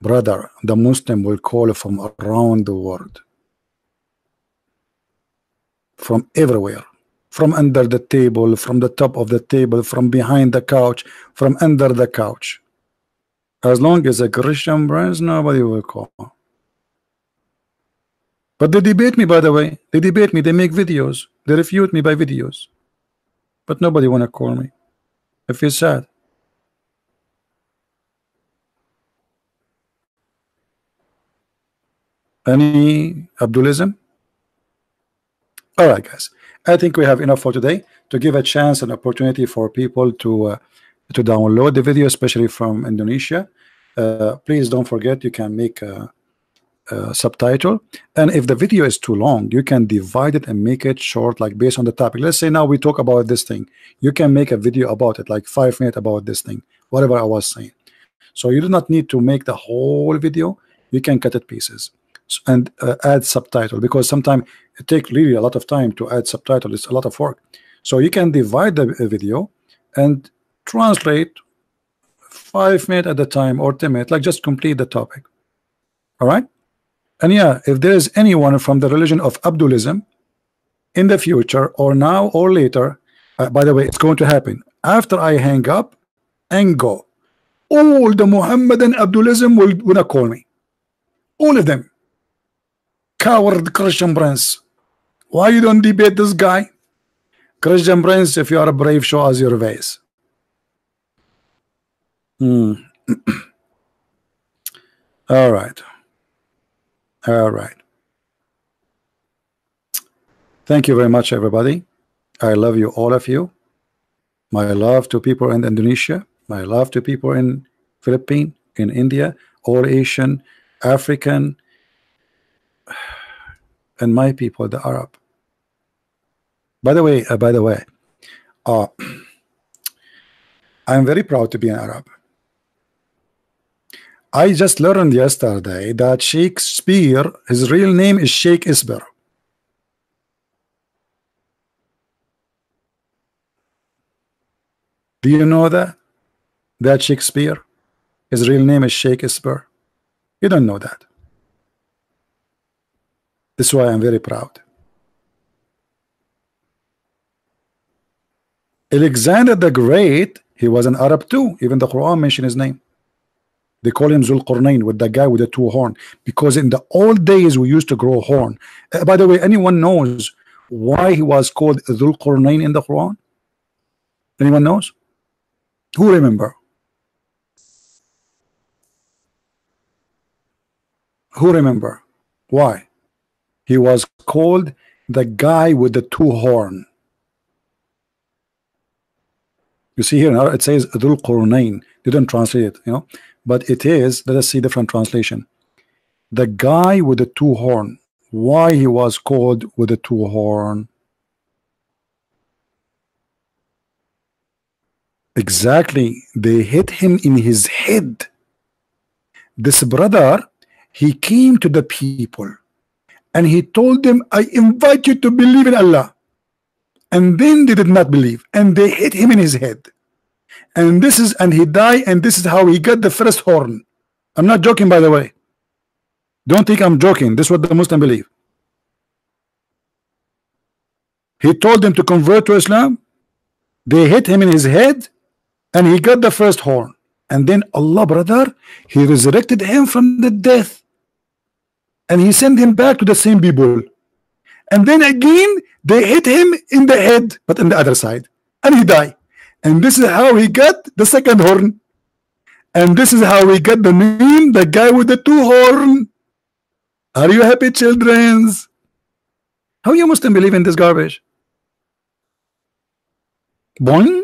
brother, the Muslim will call from around the world, from everywhere. from under the table, from the top of the table, from behind the couch, from under the couch. As long as a Christian Prince, nobody will call. But they debate me, by the way. They debate me. They make videos. They refute me by videos. But nobody want to call me. I feel sad. Any Abdulism? All right, guys. I think we have enough for today to give a chance and opportunity for people to download the video, especially from Indonesia. Please don't forget you can make a subtitle, and if the video is too long, you can divide it and make it short, like based on the topic. Let's say now we talk about this thing. You can make a video about it, like 5 minutes about this thing, whatever I was saying. So you do not need to make the whole video. You can cut it pieces and add subtitle, because sometimes it takes really a lot of time to add subtitle. It's a lot of work. So you can divide the video and translate 5 minutes at a time or 10 minutes, like just complete the topic. All right. And yeah, if there is anyone from the religion of Abdulism in the future, or now or later, by the way, it's going to happen after I hang up and go, all the Muhammadan Abdulism will wanna call me, all of them. Coward Christian Prince, why you don't debate this guy? Christian Prince, if you are brave, show us your face. All right. All right. Thank you very much, everybody. I love you, all of you. My love to people in Indonesia. My love to people in Philippines, in India, all Asian, African, and my people, the Arab. By the way, I'm very proud to be an Arab. I just learned yesterday that Shakespeare, his real name is Sheikh Isber. Do you know that? That Shakespeare, his real name is Sheikh Isber. You don't know that. This is why I'm very proud. Alexander the Great, he was an Arab too. Even the Quran mentioned his name. They call him Zulqarnain, with the guy with the 2 horns, because in the old days we used to grow horn. By the way, anyone knows why he was called Zulqarnain in the Quran? Anyone knows? Who remember? Who remember why he was called the guy with the 2 horns? You see here, it says Zulqarnain. They didn't translate it, you know, but it is. Let us see different translation. The guy with the 2 horns. Why he was called with the 2 horns? Exactly, they hit him in his head. This brother, he came to the people and he told them, I invite you to believe in Allah. And then they did not believe, and they hit him in his head. And this is, and he died, and this is how he got the first horn. I'm not joking, by the way. Don't think I'm joking. This is what the Muslim believe. He told them to convert to Islam. They hit him in his head, and he got the first horn. And then Allah, brother, he resurrected him from the death, and he sent him back to the same people. And then again they hit him in the head, but on the other side, and he died. And this is how he got the second horn. And this is how we got the name, the guy with the 2 horns. Are you happy, children? How you Muslim believe in this garbage? Boing?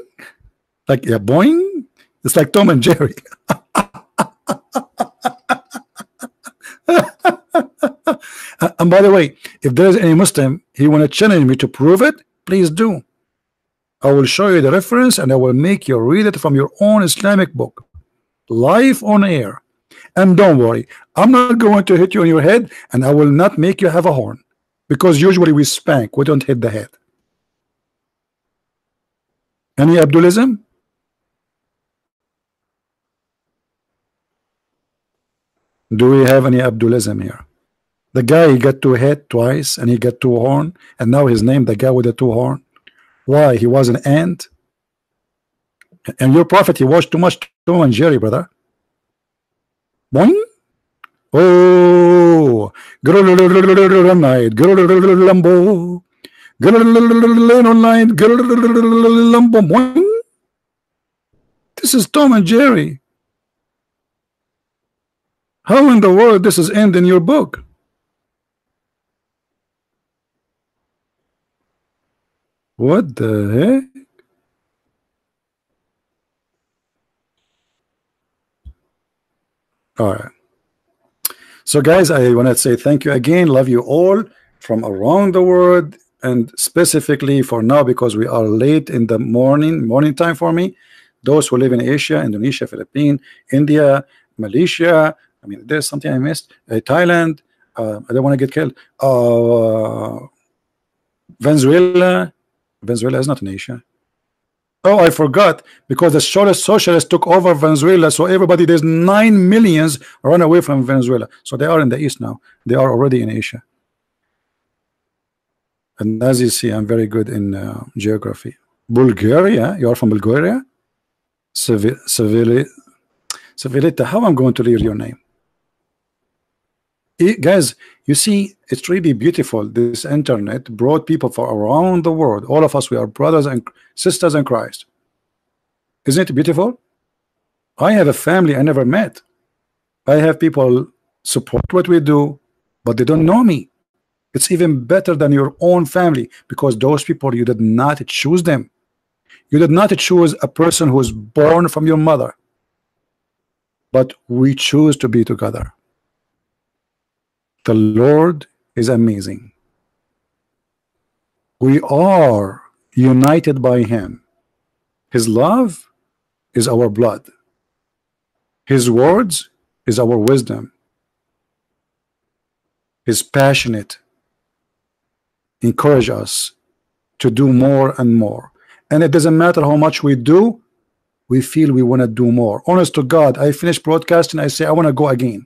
Like, yeah, boing? It's like Tom and Jerry. And by the way, if there's any Muslim, he want to challenge me to prove it, please do. I will show you the reference, and I will make you read it from your own Islamic book, live on air. And don't worry, I'm not going to hit you on your head, and I will not make you have a horn, because usually we spank, we don't hit the head. Any Abdulism? Do we have any Abdulism here? The guy, he got 2 head twice, and he got 2 horn, and now his name, the guy with the 2 horn. Why? He was an ant? And your prophet, he watched too much Tom and Jerry, brother. Boing. Oh, night, Lambo, night, Lambo. Boing. This is Tom and Jerry. How in the world this is end in your book? What the heck? All right. So guys, I want to say thank you again. Love you all from around the world, and specifically for now because we are late in the morning time for me. Those who live in Asia, Indonesia, Philippines, India, Malaysia. I mean, there's something I missed. Thailand. I don't want to get killed. Venezuela. Venezuela is not in Asia. Oh, I forgot, because the socialists took over Venezuela, so everybody, there's 9 millions run away from Venezuela. So they are in the east now. They are already in Asia. And as you see, I'm very good in geography. Bulgaria, you are from Bulgaria? Civilita, how I'm going to read your name? Guys, you see, it's really beautiful. This internet brought people from around the world. All of us, we are brothers and sisters in Christ. Isn't it beautiful? I have a family I never met. I have people support what we do, but they don't know me. It's even better than your own family, because those people, you did not choose them. You did not choose a person who is born from your mother, but we choose to be together. The Lord is amazing. We are united by Him. His love is our blood. His words is our wisdom. His passionate encourage us to do more and more. And it doesn't matter how much we do, we feel we want to do more. Honest to God, I finish broadcasting, I say I want to go again.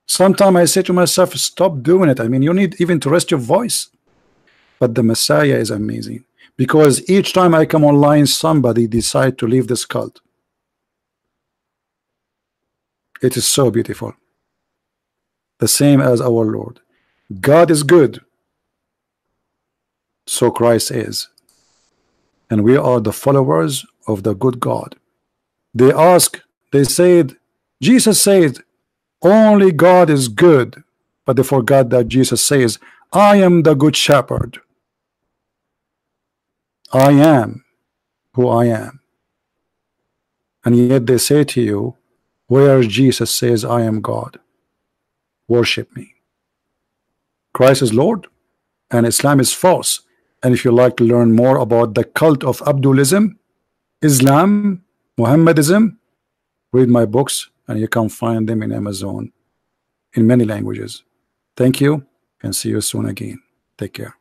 Sometimes I say to myself, stop doing it. I mean, you need even to rest your voice. But the Messiah is amazing, because each time I come online, somebody decide to leave this cult. It is so beautiful. The same as our Lord. God is good, so Christ is. And we are the followers of the good God. They said, Jesus said, only God is good, but they forgot that Jesus says, I am the good shepherd. I am who I am. And yet they say to you, where Jesus says, I am God, worship me. Christ is Lord and Islam is false. And if you like to learn more about the cult of Abdulism, Islam, Muhammadism, read my books, and you can find them in Amazon in many languages. Thank you, and see you soon again. Take care.